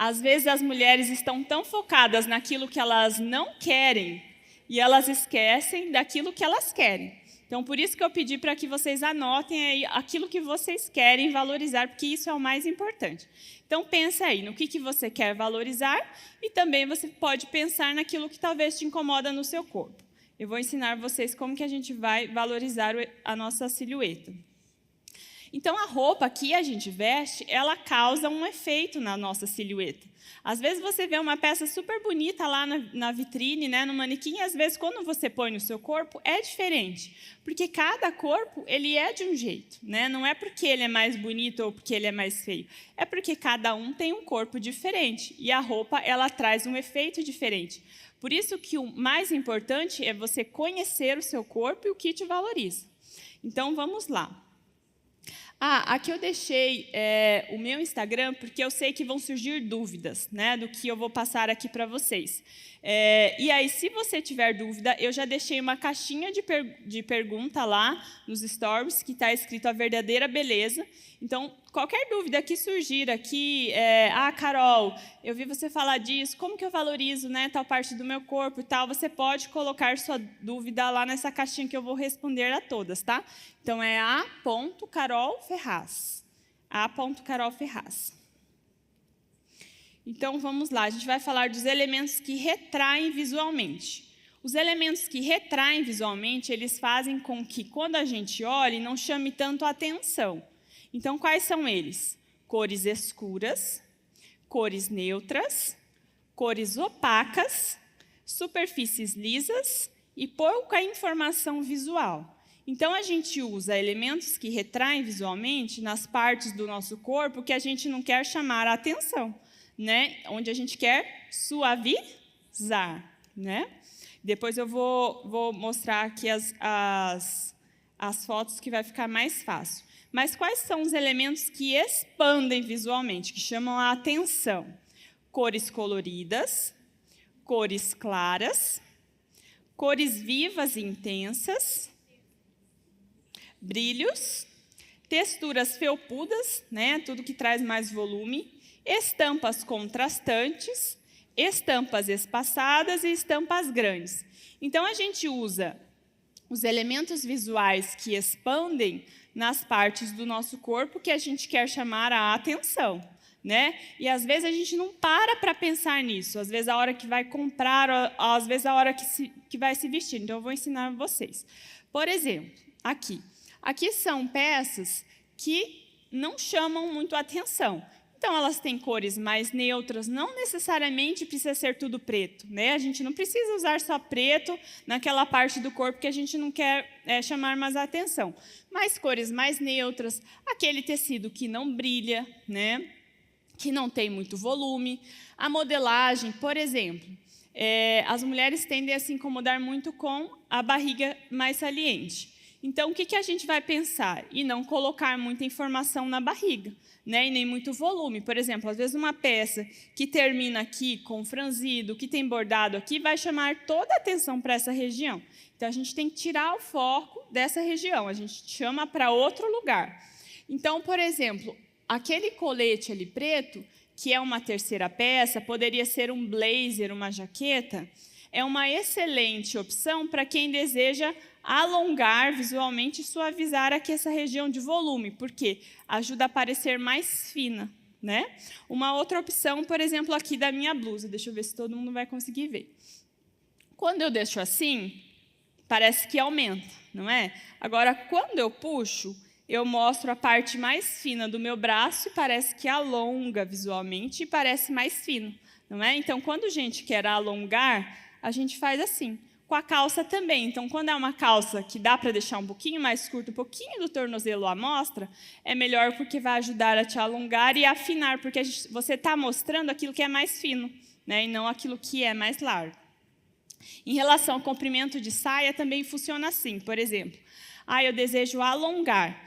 Às vezes as mulheres estão tão focadas naquilo que elas não querem e elas esquecem daquilo que elas querem. Então, por isso que eu pedi para que vocês anotem aí aquilo que vocês querem valorizar, porque isso é o mais importante. Então, pensa aí no que você quer valorizar e também você pode pensar naquilo que talvez te incomoda no seu corpo. Eu vou ensinar vocês como que a gente vai valorizar a nossa silhueta. Então, a roupa que a gente veste, ela causa um efeito na nossa silhueta. Às vezes, você vê uma peça super bonita lá na vitrine, né, no manequim, e às vezes, quando você põe no seu corpo, é diferente. Porque cada corpo, ele é de um jeito, né? Não é porque ele é mais bonito ou porque ele é mais feio. É porque cada um tem um corpo diferente. E a roupa, ela traz um efeito diferente. Por isso que o mais importante é você conhecer o seu corpo e o que te valoriza. Então, vamos lá. Aqui eu deixei o meu Instagram, porque eu sei que vão surgir dúvidas, né, do que eu vou passar aqui para vocês. E aí, se você tiver dúvida, eu já deixei uma caixinha de pergunta lá nos stories, que está escrito a verdadeira beleza. Então, qualquer dúvida que surgir aqui, Carol, eu vi você falar disso, como que eu valorizo, né, tal parte do meu corpo e tal, você pode colocar sua dúvida lá nessa caixinha que eu vou responder a todas, tá? Então, é a.carolferraz. a.carolferraz. Então, vamos lá. A gente vai falar dos elementos que retraem visualmente. Os elementos que retraem visualmente, eles fazem com que, quando a gente olhe, não chame tanto a atenção. Então, quais são eles? Cores escuras, cores neutras, cores opacas, superfícies lisas e pouca informação visual. Então, a gente usa elementos que retraem visualmente nas partes do nosso corpo que a gente não quer chamar a atenção, né? Onde a gente quer suavizar, né? Depois eu vou mostrar aqui as fotos que vai ficar mais fácil. Mas quais são os elementos que expandem visualmente, que chamam a atenção? Cores coloridas, cores claras, cores vivas e intensas, brilhos, texturas felpudas, né, tudo que traz mais volume, estampas contrastantes, estampas espaçadas e estampas grandes. Então, a gente usa os elementos visuais que expandem nas partes do nosso corpo que a gente quer chamar a atenção, né? E, às vezes, a gente não para pensar nisso. Às vezes, a hora que vai comprar, às vezes, a hora que vai se vestir. Então, eu vou ensinar vocês. Por exemplo, aqui. Aqui são peças que não chamam muito a atenção. Então, elas têm cores mais neutras, não necessariamente precisa ser tudo preto, né? A gente não precisa usar só preto naquela parte do corpo que a gente não quer chamar mais a atenção. Mas cores mais neutras, aquele tecido que não brilha, né? Que não tem muito volume. A modelagem, por exemplo, as mulheres tendem a se incomodar muito com a barriga mais saliente. Então, o que a gente vai pensar? E não colocar muita informação na barriga, né? E nem muito volume. Por exemplo, às vezes uma peça que termina aqui com franzido, que tem bordado aqui, vai chamar toda a atenção para essa região. Então, a gente tem que tirar o foco dessa região, a gente chama para outro lugar. Então, por exemplo, aquele colete ali preto, que é uma terceira peça, poderia ser um blazer, uma jaqueta, é uma excelente opção para quem deseja alongar visualmente e suavizar aqui essa região de volume, porque ajuda a parecer mais fina, né? Uma outra opção, por exemplo, aqui da minha blusa, deixa eu ver se todo mundo vai conseguir ver. Quando eu deixo assim, parece que aumenta, não é? Agora, quando eu puxo, eu mostro a parte mais fina do meu braço e parece que alonga visualmente e parece mais fino, não é? Então, quando a gente quer alongar, a gente faz assim. Com a calça também. Então, quando é uma calça que dá para deixar um pouquinho mais curto, um pouquinho do tornozelo à mostra, é melhor porque vai ajudar a te alongar e afinar, porque você está mostrando aquilo que é mais fino, né, e não aquilo que é mais largo. Em relação ao comprimento de saia, também funciona assim. Por exemplo, eu desejo alongar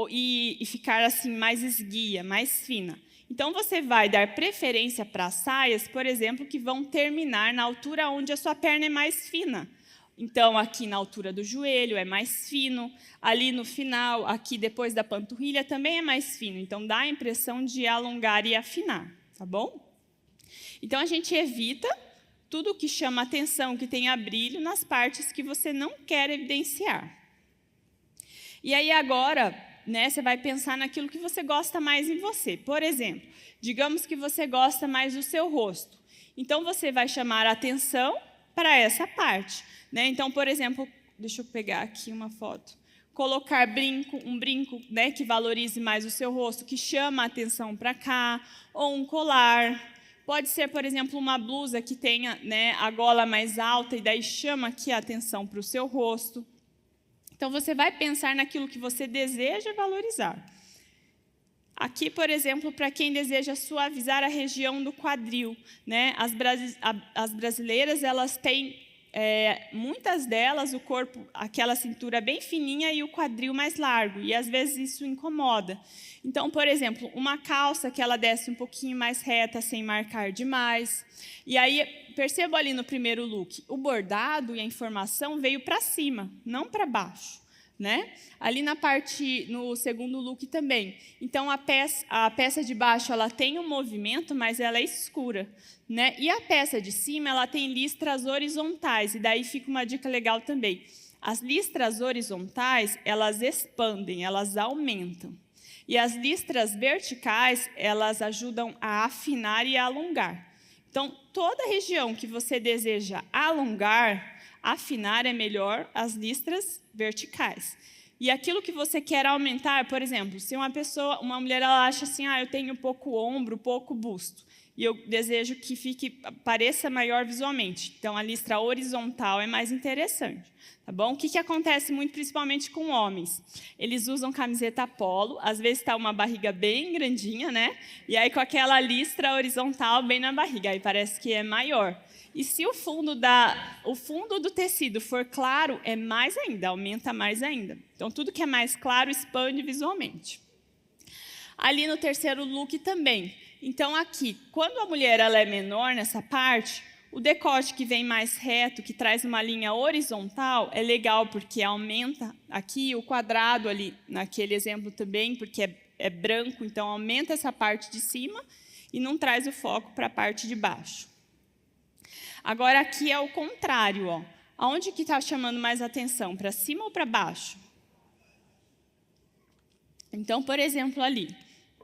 e ficar assim mais esguia, mais fina. Então, você vai dar preferência para saias, por exemplo, que vão terminar na altura onde a sua perna é mais fina. Então, aqui na altura do joelho é mais fino, ali no final, aqui depois da panturrilha, também é mais fino. Então, dá a impressão de alongar e afinar, tá bom? Então, a gente evita tudo que chama atenção, que tenha brilho, nas partes que você não quer evidenciar. E aí, agora, né, você vai pensar naquilo que você gosta mais em você. Por exemplo, digamos que você gosta mais do seu rosto. Então, você vai chamar a atenção para essa parte, né? Então, por exemplo, deixa eu pegar aqui uma foto. Colocar um brinco, né, que valorize mais o seu rosto, que chama a atenção para cá, ou um colar. Pode ser, por exemplo, uma blusa que tenha, né, a gola mais alta e daí chama aqui a atenção para o seu rosto. Então, você vai pensar naquilo que você deseja valorizar. Aqui, por exemplo, para quem deseja suavizar a região do quadril, né? As brasileiras, elas têm, muitas delas, o corpo, aquela cintura bem fininha e o quadril mais largo, e às vezes isso incomoda. Então, por exemplo, uma calça que ela desce um pouquinho mais reta, sem marcar demais. E aí, percebo ali no primeiro look, o bordado e a informação veio para cima, não para baixo, né? Ali no segundo look também. Então, a peça de baixo ela tem um movimento, mas ela é escura, né? E a peça de cima ela tem listras horizontais, e daí fica uma dica legal também. As listras horizontais, elas expandem, elas aumentam. E as listras verticais, elas ajudam a afinar e a alongar. Então, toda região que você deseja alongar, afinar é melhor as listras verticais. E aquilo que você quer aumentar, por exemplo, se uma mulher ela acha assim, eu tenho pouco ombro, pouco busto, e eu desejo que pareça maior visualmente. Então, a listra horizontal é mais interessante. Tá bom? O que acontece muito, principalmente com homens? Eles usam camiseta polo, às vezes está uma barriga bem grandinha, né? E aí com aquela listra horizontal bem na barriga, aí parece que é maior. E se o fundo do tecido for claro, é mais ainda, aumenta mais ainda. Então, tudo que é mais claro expande visualmente. Ali no terceiro look também. Então, aqui, quando a mulher ela é menor nessa parte, o decote que vem mais reto, que traz uma linha horizontal, é legal porque aumenta aqui o quadrado ali, naquele exemplo também, porque é branco, então aumenta essa parte de cima e não traz o foco para a parte de baixo. Agora, aqui é o contrário. Ó. Aonde que está chamando mais atenção? Para cima ou para baixo? Então, por exemplo, ali.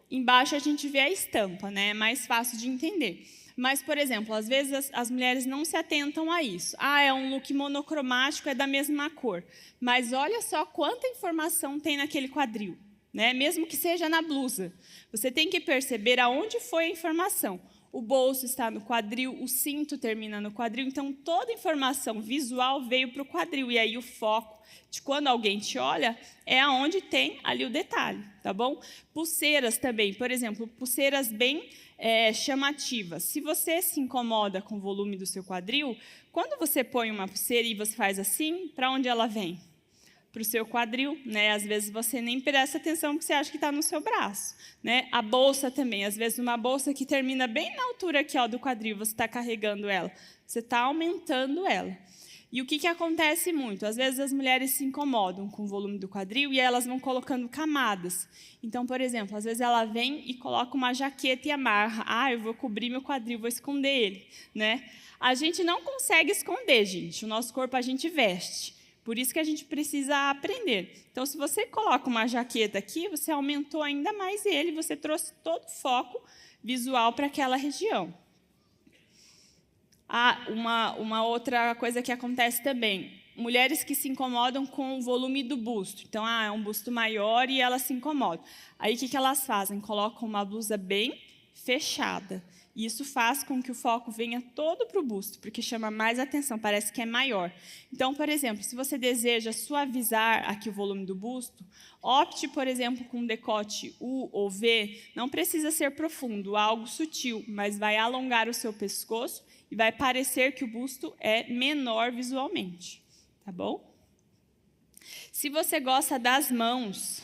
Embaixo a gente vê a estampa, né? É mais fácil de entender. Mas, por exemplo, às vezes as mulheres não se atentam a isso. É um look monocromático, é da mesma cor. Mas olha só quanta informação tem naquele quadril, né? Mesmo que seja na blusa. Você tem que perceber aonde foi a informação. O bolso está no quadril, o cinto termina no quadril, então toda a informação visual veio para o quadril. E aí o foco de quando alguém te olha é aonde tem ali o detalhe, tá bom? Pulseiras também, por exemplo, pulseiras bem chamativas. Se você se incomoda com o volume do seu quadril, quando você põe uma pulseira e você faz assim, para onde ela vem? Para o seu quadril, né? Às vezes você nem presta atenção porque você acha que está no seu braço, né? A bolsa também, às vezes uma bolsa que termina bem na altura aqui, ó, do quadril, você está carregando ela, você está aumentando ela. E o que acontece muito? Às vezes as mulheres se incomodam com o volume do quadril e elas vão colocando camadas. Então, por exemplo, às vezes ela vem e coloca uma jaqueta e amarra. Eu vou cobrir meu quadril, vou esconder ele, né? A gente não consegue esconder, gente. O nosso corpo a gente veste. Por isso que a gente precisa aprender. Então, se você coloca uma jaqueta aqui, você aumentou ainda mais ele, você trouxe todo o foco visual para aquela região. Uma outra coisa que acontece também, mulheres que se incomodam com o volume do busto. Então, é um busto maior e elas se incomodam. Aí, o que elas fazem? Colocam uma blusa bem fechada. E isso faz com que o foco venha todo para o busto, porque chama mais atenção, parece que é maior. Então, por exemplo, se você deseja suavizar aqui o volume do busto, opte, por exemplo, com um decote U ou V, não precisa ser profundo, algo sutil, mas vai alongar o seu pescoço e vai parecer que o busto é menor visualmente. Tá bom? Se você gosta das mãos,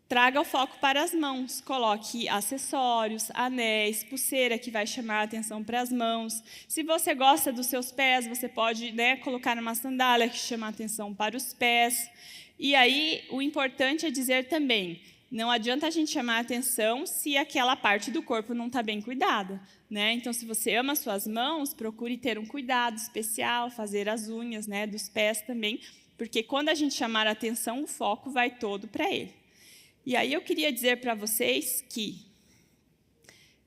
traga o foco para as mãos. Coloque acessórios, anéis, pulseira, que vai chamar a atenção para as mãos. Se você gosta dos seus pés, você pode, colocar uma sandália que chama a atenção para os pés. E aí, o importante é dizer também, não adianta a gente chamar a atenção se aquela parte do corpo não está bem cuidada, né? Então, se você ama suas mãos, procure ter um cuidado especial, fazer as unhas, dos pés também, porque quando a gente chamar a atenção, o foco vai todo para ele. E aí eu queria dizer para vocês que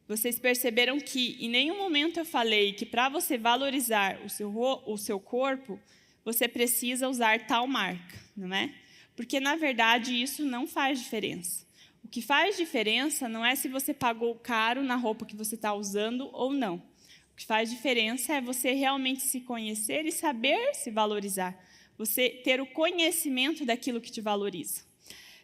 vocês perceberam que em nenhum momento eu falei que para você valorizar o seu corpo, você precisa usar tal marca, não é? Porque, na verdade, isso não faz diferença. O que faz diferença não é se você pagou caro na roupa que você está usando ou não. O que faz diferença é você realmente se conhecer e saber se valorizar. Você ter o conhecimento daquilo que te valoriza.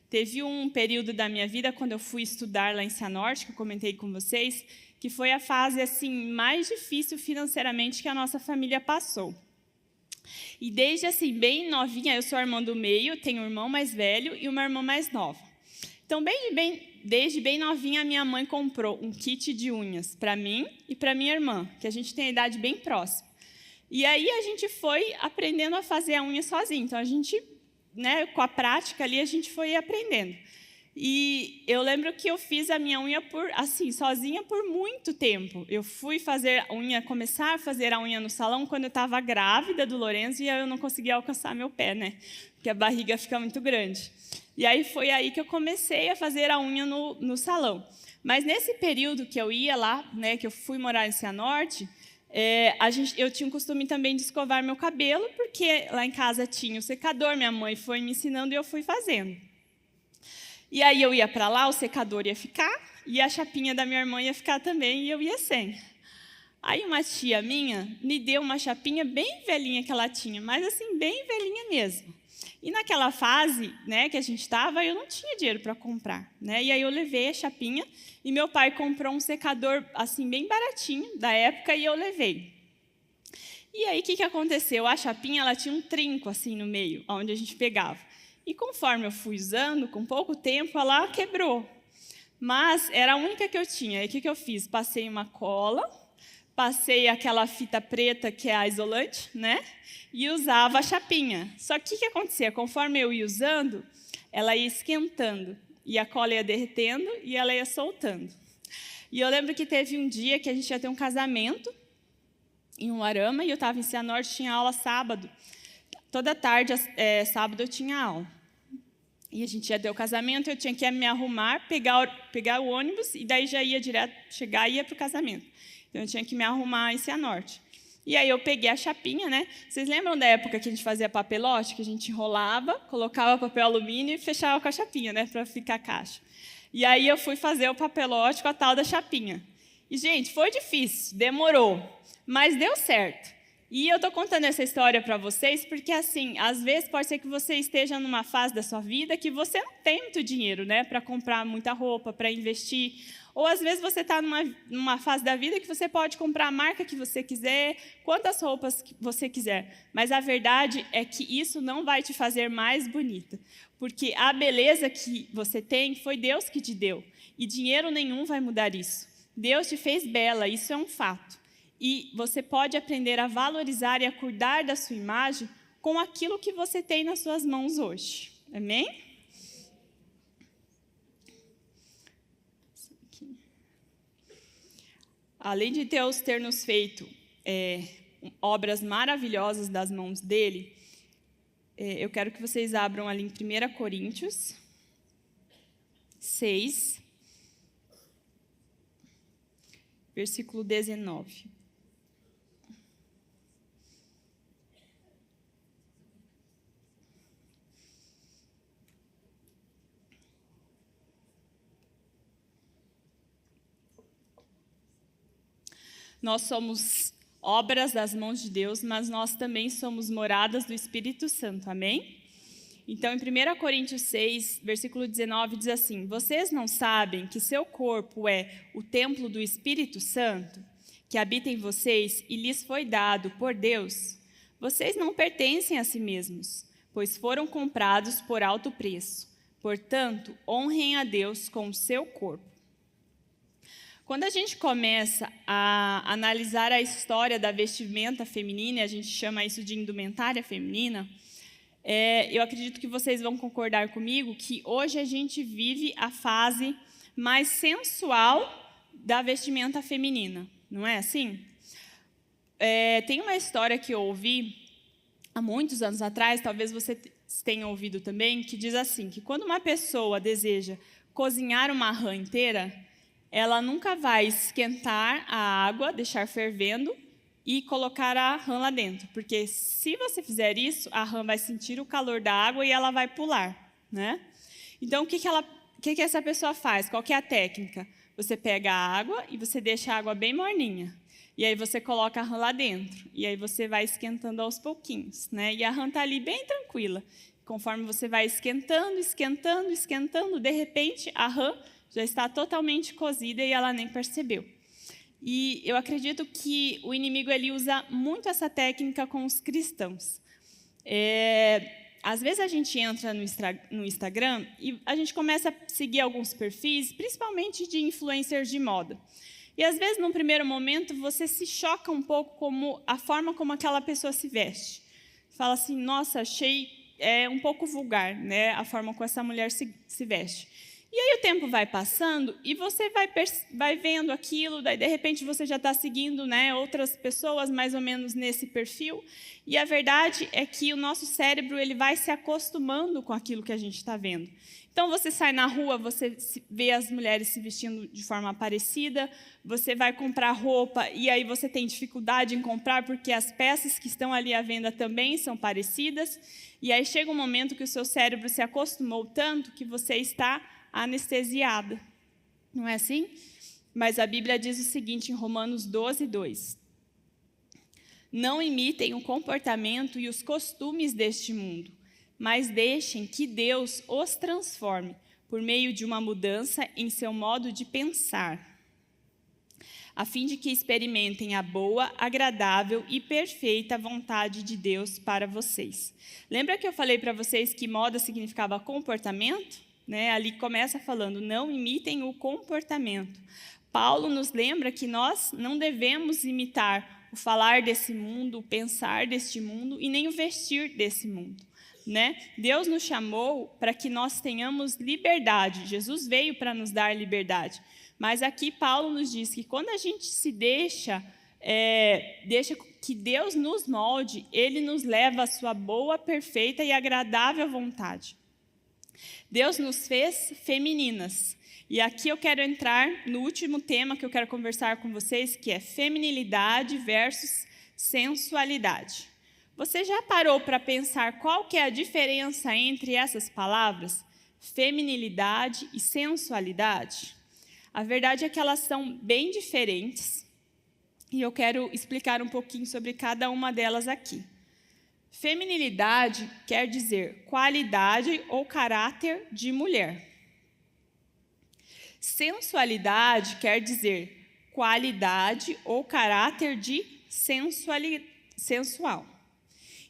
Teve um período da minha vida, quando eu fui estudar lá em Cianorte, que eu comentei com vocês, que foi a fase assim, mais difícil financeiramente que a nossa família passou. E desde assim, bem novinha, eu sou a irmã do meio, tenho um irmão mais velho e uma irmã mais nova. Então, desde bem novinha, a minha mãe comprou um kit de unhas para mim e para minha irmã, que a gente tem a idade bem próxima. E aí a gente foi aprendendo a fazer a unha sozinha. Então, a gente, com a prática ali, a gente foi aprendendo. E eu lembro que eu fiz a minha unha sozinha por muito tempo. Eu fui começar a fazer a unha no salão quando eu estava grávida do Lourenço e eu não conseguia alcançar meu pé, porque a barriga fica muito grande. E aí foi aí que eu comecei a fazer a unha no salão. Mas nesse período que eu ia lá, que eu fui morar em Cianorte, Eu tinha o costume também de escovar meu cabelo, porque lá em casa tinha o secador, minha mãe foi me ensinando e eu fui fazendo. E aí eu ia para lá, o secador ia ficar, e a chapinha da minha irmã ia ficar também, e eu ia sem. Aí uma tia minha me deu uma chapinha bem velhinha que ela tinha, mas assim, bem velhinha mesmo. E naquela fase, né, que a gente estava, eu não tinha dinheiro para comprar, né? E aí eu levei a chapinha e meu pai comprou um secador assim bem baratinho da época e eu levei. E aí o que aconteceu? A chapinha ela tinha um trinco assim no meio, onde a gente pegava. E conforme eu fui usando, com pouco tempo ela quebrou. Mas era a única que eu tinha. E o que eu fiz? Passei uma cola, passei aquela fita preta que é a isolante, né? E usava a chapinha. Só que o que acontecia? Conforme eu ia usando, ela ia esquentando. E a cola ia derretendo e ela ia soltando. E eu lembro que teve um dia que a gente ia ter um casamento em Umuarama e eu estava em Cianorte, tinha aula sábado. Toda tarde, sábado, eu tinha aula. E a gente ia ter o casamento, eu tinha que me arrumar, pegar o ônibus e daí já ia direto, chegar e ia para o casamento. Então, eu tinha que me arrumar em Cianorte. E aí eu peguei a chapinha, né? Vocês lembram da época que a gente fazia papelote, que a gente enrolava, colocava papel alumínio e fechava com a chapinha, né? Para ficar a caixa. E aí eu fui fazer o papelote com a tal da chapinha. E, gente, foi difícil, demorou, mas deu certo. E eu estou contando essa história para vocês porque, assim, às vezes pode ser que você esteja numa fase da sua vida que você não tem muito dinheiro, né, para comprar muita roupa, para investir. Ou, às vezes, você está numa fase da vida que você pode comprar a marca que você quiser, quantas roupas que você quiser. Mas a verdade é que isso não vai te fazer mais bonita. Porque a beleza que você tem foi Deus que te deu. E dinheiro nenhum vai mudar isso. Deus te fez bela, isso é um fato. E você pode aprender a valorizar e a cuidar da sua imagem com aquilo que você tem nas suas mãos hoje. Amém? Além de Deus ter nos feito obras maravilhosas das mãos dele, eu quero que vocês abram ali em 1 Coríntios 6, versículo 19. Nós somos obras das mãos de Deus, mas nós também somos moradas do Espírito Santo, amém? Então, em 1 Coríntios 6, versículo 19, diz assim: vocês não sabem que seu corpo é o templo do Espírito Santo, que habita em vocês e lhes foi dado por Deus? Vocês não pertencem a si mesmos, pois foram comprados por alto preço. Portanto, honrem a Deus com o seu corpo. Quando a gente começa a analisar a história da vestimenta feminina, a gente chama isso de indumentária feminina, eu acredito que vocês vão concordar comigo que hoje a gente vive a fase mais sensual da vestimenta feminina, não é assim? Tem uma história que eu ouvi há muitos anos atrás, talvez você tenha ouvido também, que diz assim, que quando uma pessoa deseja cozinhar uma rã inteira, ela nunca vai esquentar a água, deixar fervendo e colocar a rã lá dentro. Porque se você fizer isso, a rã vai sentir o calor da água e ela vai pular, né? Então, o que essa pessoa faz? Qual que é a técnica? Você pega a água e você deixa a água bem morninha. E aí você coloca a rã lá dentro. E aí você vai esquentando aos pouquinhos, né? E a rã está ali bem tranquila. Conforme você vai esquentando, esquentando, esquentando, de repente a rã já está totalmente cozida e ela nem percebeu. E eu acredito que o inimigo ele usa muito essa técnica com os cristãos. Às vezes a gente entra no Instagram e a gente começa a seguir alguns perfis, principalmente de influencers de moda. E às vezes, num primeiro momento, você se choca um pouco com a forma como aquela pessoa se veste. Fala assim, nossa, achei um pouco vulgar, né, a forma como essa mulher se veste. E aí o tempo vai passando e você vai vendo aquilo, daí de repente você já está seguindo, né, outras pessoas mais ou menos nesse perfil. E a verdade é que o nosso cérebro ele vai se acostumando com aquilo que a gente está vendo. Então você sai na rua, você vê as mulheres se vestindo de forma parecida, você vai comprar roupa e aí você tem dificuldade em comprar porque as peças que estão ali à venda também são parecidas. E aí chega um momento que o seu cérebro se acostumou tanto que você está anestesiada. Não é assim? Mas a Bíblia diz o seguinte em Romanos 12, 2. Não imitem o comportamento e os costumes deste mundo, mas deixem que Deus os transforme por meio de uma mudança em seu modo de pensar, a fim de que experimentem a boa, agradável e perfeita vontade de Deus para vocês. Lembra que eu falei para vocês que moda significava comportamento? Né? Ali começa falando, não imitem o comportamento. Paulo nos lembra que nós não devemos imitar o falar desse mundo, o pensar deste mundo e nem o vestir desse mundo. Né? Deus nos chamou para que nós tenhamos liberdade. Jesus veio para nos dar liberdade. Mas aqui Paulo nos diz que quando a gente se deixa que Deus nos molde, Ele nos leva à sua boa, perfeita e agradável vontade. Deus nos fez femininas. E aqui eu quero entrar no último tema que eu quero conversar com vocês, que é feminilidade versus sensualidade. Você já parou para pensar qual que é a diferença entre essas palavras? Feminilidade e sensualidade? A verdade é que elas são bem diferentes. E eu quero explicar um pouquinho sobre cada uma delas aqui. Feminilidade quer dizer qualidade ou caráter de mulher. Sensualidade quer dizer qualidade ou caráter de sensual.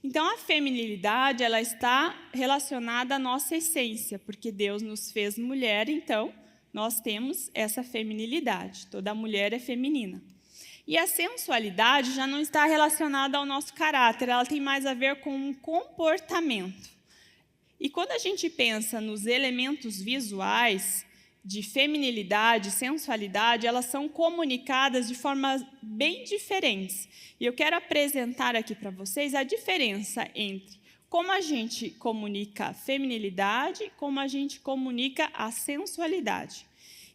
Então, a feminilidade ela está relacionada à nossa essência, porque Deus nos fez mulher, então nós temos essa feminilidade. Toda mulher é feminina. E a sensualidade já não está relacionada ao nosso caráter, ela tem mais a ver com um comportamento. E quando a gente pensa nos elementos visuais de feminilidade e sensualidade, elas são comunicadas de formas bem diferentes. E eu quero apresentar aqui para vocês a diferença entre como a gente comunica a feminilidade e como a gente comunica a sensualidade.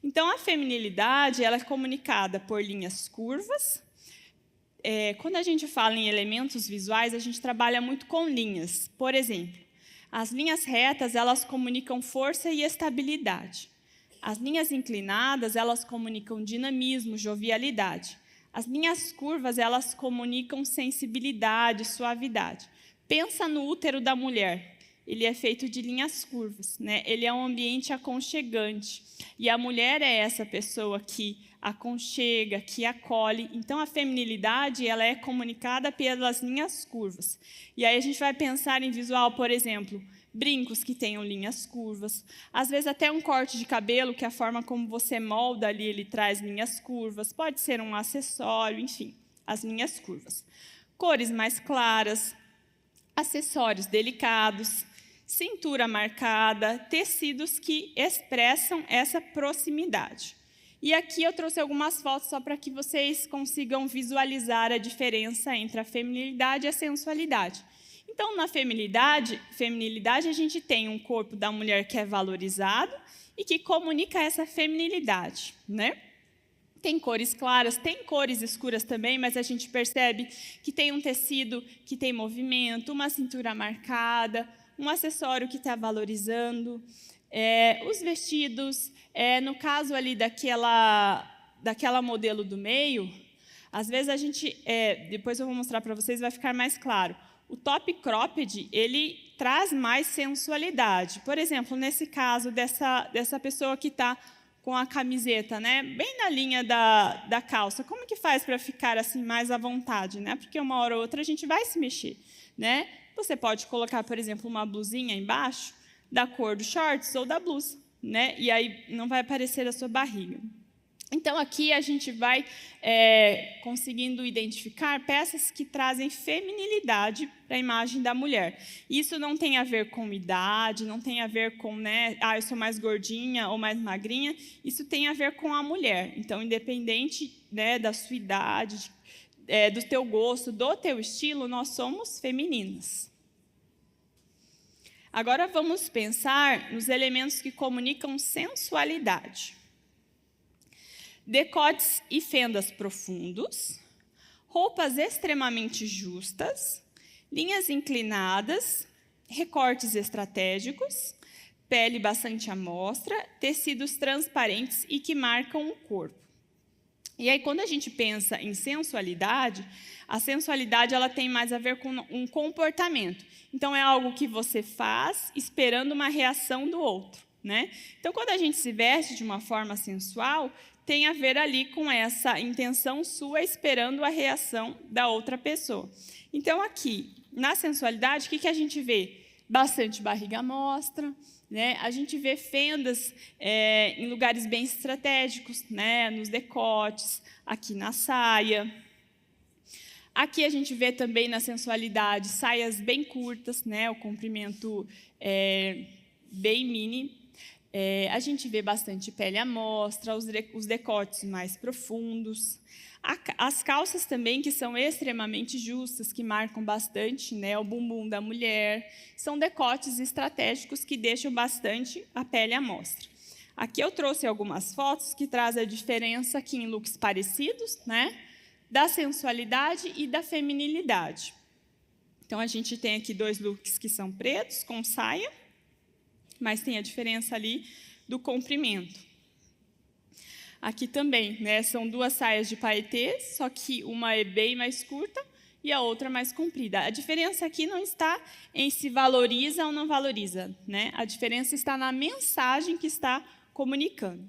Então, a feminilidade ela é comunicada por linhas curvas. Quando a gente fala em elementos visuais, a gente trabalha muito com linhas. Por exemplo, as linhas retas elas comunicam força e estabilidade. As linhas inclinadas elas comunicam dinamismo, jovialidade. As linhas curvas elas comunicam sensibilidade, suavidade. Pensa no útero da mulher. Ele é feito de linhas curvas, né? Ele é um ambiente aconchegante. E a mulher é essa pessoa que aconchega, que acolhe. Então, a feminilidade ela é comunicada pelas linhas curvas. E aí a gente vai pensar em visual, por exemplo, brincos que tenham linhas curvas. Às vezes, até um corte de cabelo, que a forma como você molda ali, ele traz linhas curvas. Pode ser um acessório, enfim, as linhas curvas. Cores mais claras, acessórios delicados, cintura marcada, tecidos que expressam essa proximidade. E aqui eu trouxe algumas fotos só para que vocês consigam visualizar a diferença entre a feminilidade e a sensualidade. Então, na feminilidade a gente tem um corpo da mulher que é valorizado e que comunica essa feminilidade, né? Tem cores claras, tem cores escuras também, mas a gente percebe que tem um tecido que tem movimento, uma cintura marcada, um acessório que está valorizando, os vestidos, no caso ali daquela modelo do meio, às vezes a gente, depois eu vou mostrar para vocês, vai ficar mais claro. O top cropped, ele traz mais sensualidade. Por exemplo, nesse caso dessa pessoa que está com a camiseta, né, bem na linha da calça, como que faz para ficar assim mais à vontade, né? Porque uma hora ou outra a gente vai se mexer, né? Você pode colocar, por exemplo, uma blusinha embaixo da cor do shorts ou da blusa, né? E aí não vai aparecer a sua barriga. Então, aqui a gente vai conseguindo identificar peças que trazem feminilidade para a imagem da mulher. Isso não tem a ver com idade, não tem a ver com, eu sou mais gordinha ou mais magrinha. Isso tem a ver com a mulher. Então, independente, da sua idade, do teu gosto, do teu estilo, nós somos femininas. Agora, vamos pensar nos elementos que comunicam sensualidade. Decotes e fendas profundos, roupas extremamente justas, linhas inclinadas, recortes estratégicos, pele bastante à mostra, tecidos transparentes e que marcam o corpo. E aí, quando a gente pensa em sensualidade, a sensualidade ela tem mais a ver com um comportamento. Então, é algo que você faz esperando uma reação do outro, né? Então, quando a gente se veste de uma forma sensual, tem a ver ali com essa intenção sua esperando a reação da outra pessoa. Então, aqui, na sensualidade, o que a gente vê? Bastante barriga à mostra, né? A gente vê fendas em lugares bem estratégicos, né? Nos decotes, aqui na saia. Aqui a gente vê também na sensualidade saias bem curtas, né? O comprimento bem mini. A gente vê bastante pele à mostra, os decotes mais profundos. As calças também, que são extremamente justas, que marcam bastante, né, o bumbum da mulher. São decotes estratégicos que deixam bastante a pele à mostra. Aqui eu trouxe algumas fotos que trazem a diferença aqui em looks parecidos, né, da sensualidade e da feminilidade. Então, a gente tem aqui 2 looks que são pretos, com saia, mas tem a diferença ali do comprimento. Aqui também, né, são 2 saias de paetê, só que uma é bem mais curta e a outra mais comprida. A diferença aqui não está em se valoriza ou não valoriza, né? A diferença está na mensagem que está comunicando.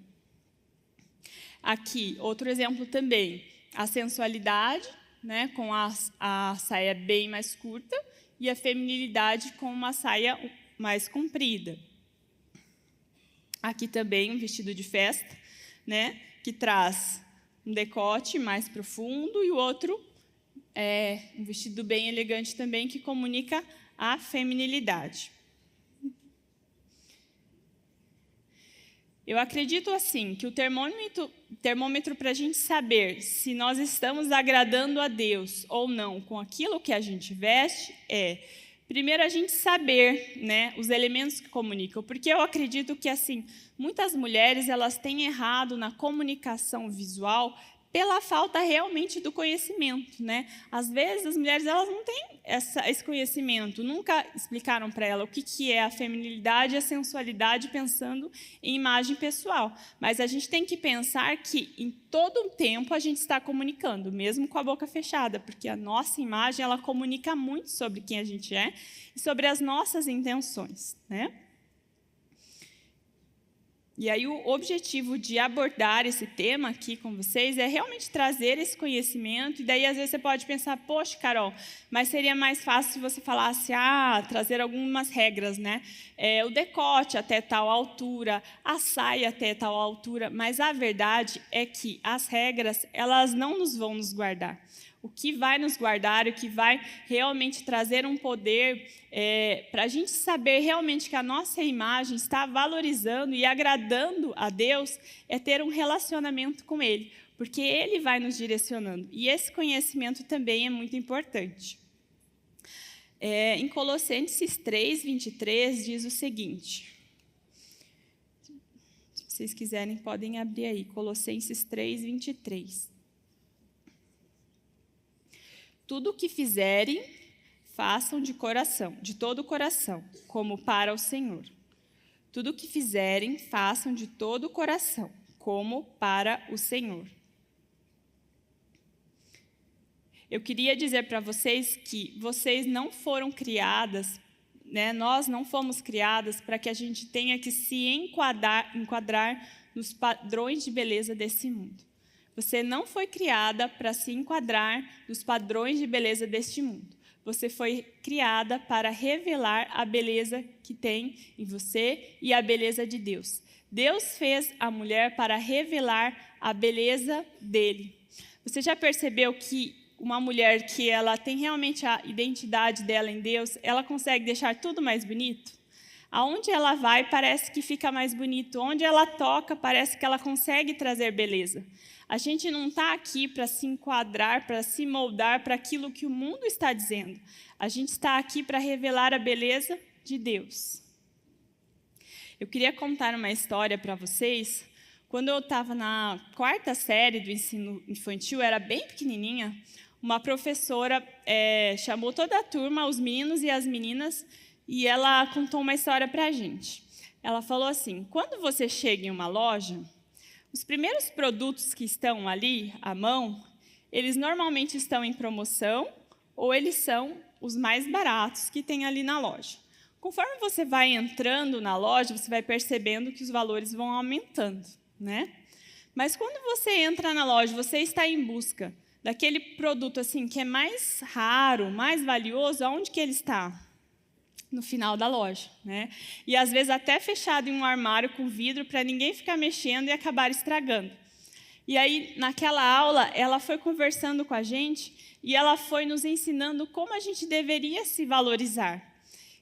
Aqui, outro exemplo também, a sensualidade, né, com a saia bem mais curta e a feminilidade com uma saia mais comprida. Aqui também um vestido de festa, né, que traz um decote mais profundo e o outro um vestido bem elegante também que comunica a feminilidade. Eu acredito assim que o termômetro para a gente saber se nós estamos agradando a Deus ou não com aquilo que a gente veste primeiro, a gente saber, né, os elementos que comunicam, porque eu acredito que assim muitas mulheres elas têm errado na comunicação visual pela falta realmente do conhecimento, né? Às vezes as mulheres elas não têm esse conhecimento, nunca explicaram para ela o que é a feminilidade e a sensualidade pensando em imagem pessoal. Mas a gente tem que pensar que em todo o tempo a gente está comunicando, mesmo com a boca fechada, porque a nossa imagem ela comunica muito sobre quem a gente é e sobre as nossas intenções, né? E aí o objetivo de abordar esse tema aqui com vocês é realmente trazer esse conhecimento, e daí às vezes você pode pensar, poxa, Carol, mas seria mais fácil se você falasse, trazer algumas regras, né? O decote até tal altura, a saia até tal altura, mas a verdade é que as regras, elas não vão nos guardar. O que vai nos guardar, o que vai realmente trazer um poder para a gente saber realmente que a nossa imagem está valorizando e agradando a Deus, é ter um relacionamento com Ele, porque Ele vai nos direcionando. E esse conhecimento também é muito importante. Em Colossenses 3, 23, diz o seguinte. Se vocês quiserem, podem abrir aí, Colossenses 3, 23. Tudo o que fizerem, façam de coração, de todo o coração, como para o Senhor. Tudo o que fizerem, façam de todo o coração, como para o Senhor. Eu queria dizer para vocês que vocês não foram criadas, né? Nós não fomos criadas para que a gente tenha que se enquadrar nos padrões de beleza desse mundo. Você não foi criada para se enquadrar nos padrões de beleza deste mundo. você foi criada para revelar a beleza que tem em você e a beleza de Deus. Deus fez a mulher para revelar a beleza dele. Você já percebeu que uma mulher que ela tem realmente a identidade dela em Deus, ela consegue deixar tudo mais bonito? Aonde ela vai, parece que fica mais bonito. Onde ela toca, parece que ela consegue trazer beleza. A gente não está aqui para se enquadrar, para se moldar para aquilo que o mundo está dizendo. A gente está aqui para revelar a beleza de Deus. Eu queria contar uma história para vocês. Quando eu estava na 4ª série do ensino infantil, era bem pequenininha, uma professora chamou toda a turma, os meninos e as meninas, e ela contou uma história para a gente. Ela falou assim: quando você chega em uma loja, os primeiros produtos que estão ali à mão, eles normalmente estão em promoção ou eles são os mais baratos que tem ali na loja. Conforme você vai entrando na loja, você vai percebendo que os valores vão aumentando, né? Mas quando você entra na loja, você está em busca daquele produto assim que é mais raro, mais valioso, aonde que ele está? No final da loja, né? E às vezes até fechado em um armário com vidro para ninguém ficar mexendo e acabar estragando. E aí, naquela aula, ela foi conversando com a gente e ela foi nos ensinando como a gente deveria se valorizar.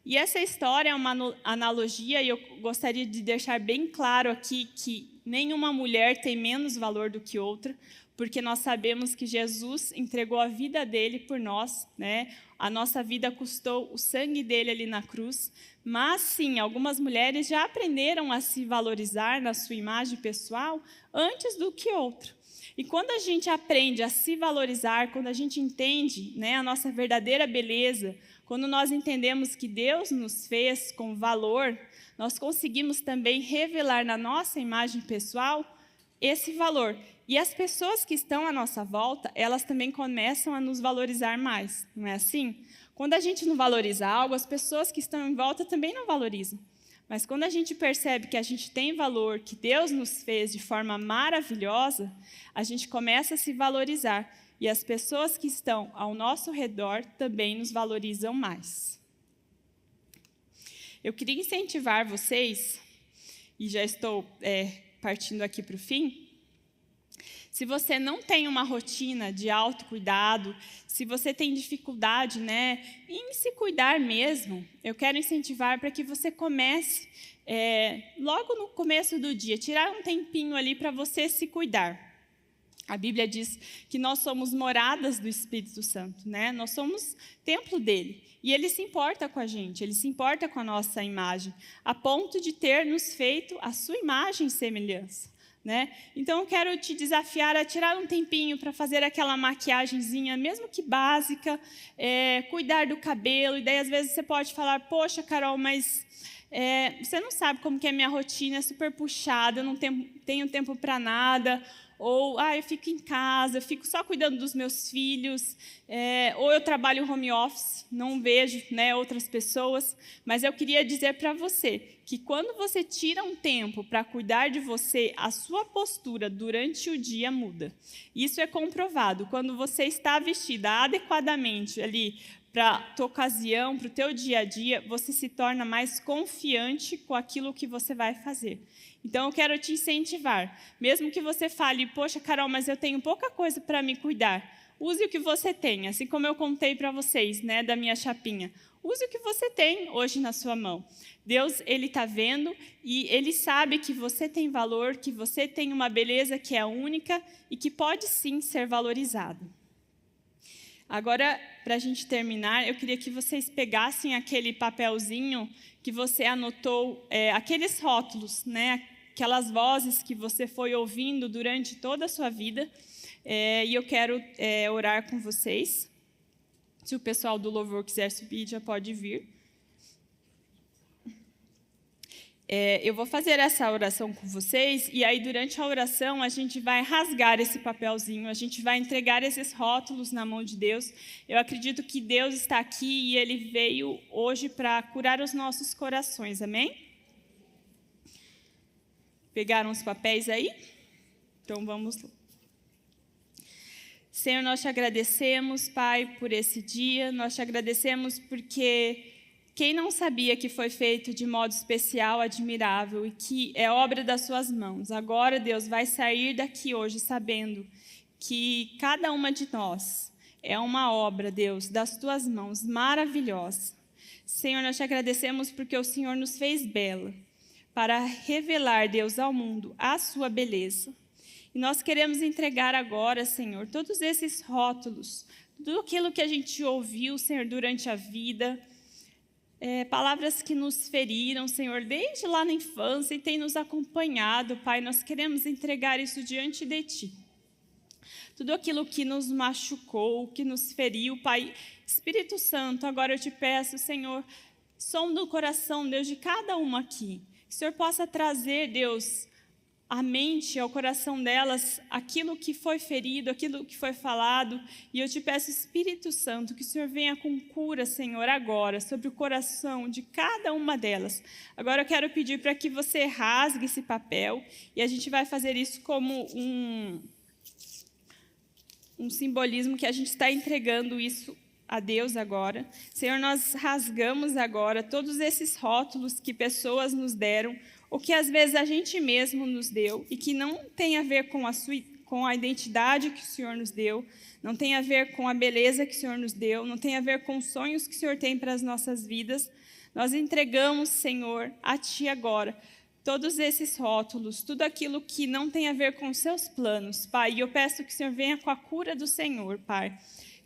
E essa história é uma analogia, e eu gostaria de deixar bem claro aqui que nenhuma mulher tem menos valor do que outra, porque nós sabemos que Jesus entregou a vida dele por nós, né? A nossa vida custou o sangue dele ali na cruz, mas sim, algumas mulheres já aprenderam a se valorizar na sua imagem pessoal antes do que outra. E quando a gente aprende a se valorizar, quando a gente entende, né, a nossa verdadeira beleza, quando nós entendemos que Deus nos fez com valor, nós conseguimos também revelar na nossa imagem pessoal esse valor. E as pessoas que estão à nossa volta, elas também começam a nos valorizar mais, não é assim? Quando a gente não valoriza algo, as pessoas que estão em volta também não valorizam. Mas quando a gente percebe que a gente tem valor, que Deus nos fez de forma maravilhosa, a gente começa a se valorizar. E as pessoas que estão ao nosso redor também nos valorizam mais. Eu queria incentivar vocês, e já estou partindo aqui para o fim. Se você não tem uma rotina de autocuidado, se você tem dificuldade, né, em se cuidar mesmo, eu quero incentivar para que você comece, logo no começo do dia, tirar um tempinho ali para você se cuidar. A Bíblia diz que nós somos moradas do Espírito Santo, né? Nós somos templo dele. E ele se importa com a gente, ele se importa com a nossa imagem, a ponto de ter nos feito a sua imagem e semelhança. Né? Então, eu quero te desafiar a tirar um tempinho para fazer aquela maquiagenzinha, mesmo que básica, cuidar do cabelo. E daí, às vezes, você pode falar: poxa, Carol, mas você não sabe como que é a minha rotina, é super puxada, eu não tenho tempo para nada. Ou, eu fico em casa, eu fico só cuidando dos meus filhos, ou eu trabalho home office, não vejo, né, outras pessoas. Mas eu queria dizer para você que quando você tira um tempo para cuidar de você, a sua postura durante o dia muda. Isso é comprovado. Quando você está vestida adequadamente ali para a tua ocasião, para o teu dia a dia, você se torna mais confiante com aquilo que você vai fazer. Então, eu quero te incentivar. Mesmo que você fale: poxa, Carol, mas eu tenho pouca coisa para me cuidar. Use o que você tem, assim como eu contei para vocês, né, da minha chapinha. Use o que você tem hoje na sua mão. Deus, ele está vendo e ele sabe que você tem valor, que você tem uma beleza que é única e que pode sim ser valorizada. Agora, para a gente terminar, eu queria que vocês pegassem aquele papelzinho que você anotou, aqueles rótulos, né, aquelas vozes que você foi ouvindo durante toda a sua vida, e eu quero orar com vocês. Se o pessoal do louvor quiser subir, já pode vir. Eu vou fazer essa oração com vocês, e aí, durante a oração, a gente vai rasgar esse papelzinho, a gente vai entregar esses rótulos na mão de Deus. Eu acredito que Deus está aqui e Ele veio hoje para curar os nossos corações, amém? Pegaram os papéis aí? Então, vamos lá. Senhor, nós te agradecemos, Pai, por esse dia. Nós te agradecemos porque quem não sabia que foi feito de modo especial, admirável e que é obra das suas mãos, agora, Deus, vai sair daqui hoje sabendo que cada uma de nós é uma obra, Deus, das tuas mãos, maravilhosa. Senhor, nós te agradecemos porque o Senhor nos fez bela para revelar, Deus, ao mundo a sua beleza. E nós queremos entregar agora, Senhor, todos esses rótulos, tudo aquilo que a gente ouviu, Senhor, durante a vida, palavras que nos feriram, Senhor, desde lá na infância e tem nos acompanhado, Pai, nós queremos entregar isso diante de Ti. Tudo aquilo que nos machucou, que nos feriu, Pai, Espírito Santo, agora eu te peço, Senhor, som do coração, Deus, de cada uma aqui. Que o Senhor possa trazer, Deus, à mente, ao coração delas, aquilo que foi ferido, aquilo que foi falado. E eu te peço, Espírito Santo, que o Senhor venha com cura, Senhor, agora, sobre o coração de cada uma delas. Agora eu quero pedir para que você rasgue esse papel e a gente vai fazer isso como um simbolismo que a gente está entregando isso a Deus agora. Senhor, nós rasgamos agora todos esses rótulos que pessoas nos deram, ou que às vezes a gente mesmo nos deu, e que não tem a ver com a identidade que o Senhor nos deu, não tem a ver com a beleza que o Senhor nos deu, não tem a ver com os sonhos que o Senhor tem para as nossas vidas. Nós entregamos, Senhor, a Ti agora, todos esses rótulos, tudo aquilo que não tem a ver com os seus planos, Pai. E eu peço que o Senhor venha com a cura do Senhor, Pai.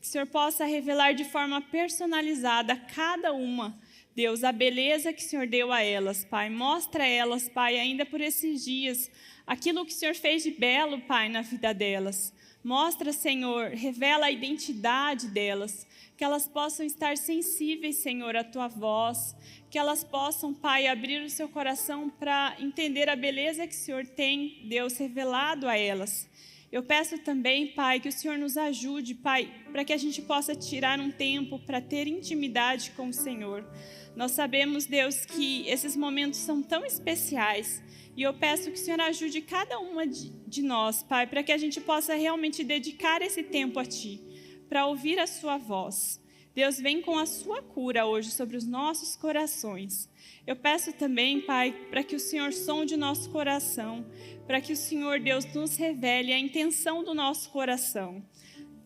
Que o Senhor possa revelar de forma personalizada a cada uma, Deus, a beleza que o Senhor deu a elas, Pai. Mostra a elas, Pai, ainda por esses dias, aquilo que o Senhor fez de belo, Pai, na vida delas. Mostra, Senhor, revela a identidade delas, que elas possam estar sensíveis, Senhor, à Tua voz, que elas possam, Pai, abrir o seu coração para entender a beleza que o Senhor tem, Deus, revelado a elas. Eu peço também, Pai, que o Senhor nos ajude, Pai, para que a gente possa tirar um tempo para ter intimidade com o Senhor. Nós sabemos, Deus, que esses momentos são tão especiais e eu peço que o Senhor ajude cada uma de nós, Pai, para que a gente possa realmente dedicar esse tempo a Ti, para ouvir a Sua voz. Deus, vem com a Sua cura hoje sobre os nossos corações. Eu peço também, Pai, para que o Senhor sonde o nosso coração, para que o Senhor, Deus, nos revele a intenção do nosso coração.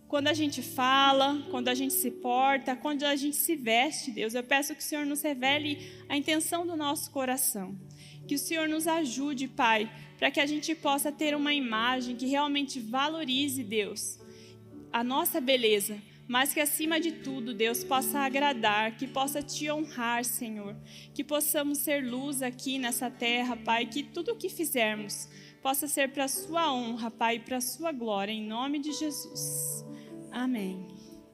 Quando a gente fala, quando a gente se porta, quando a gente se veste, Deus, eu peço que o Senhor nos revele a intenção do nosso coração. Que o Senhor nos ajude, Pai, para que a gente possa ter uma imagem que realmente valorize, Deus, a nossa beleza, mas que acima de tudo, Deus, possa agradar, que possa Te honrar, Senhor, que possamos ser luz aqui nessa terra, Pai, que tudo o que fizermos possa ser para a Sua honra, Pai, para a Sua glória, em nome de Jesus. Amém.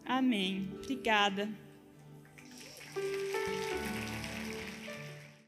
Amém. Obrigada.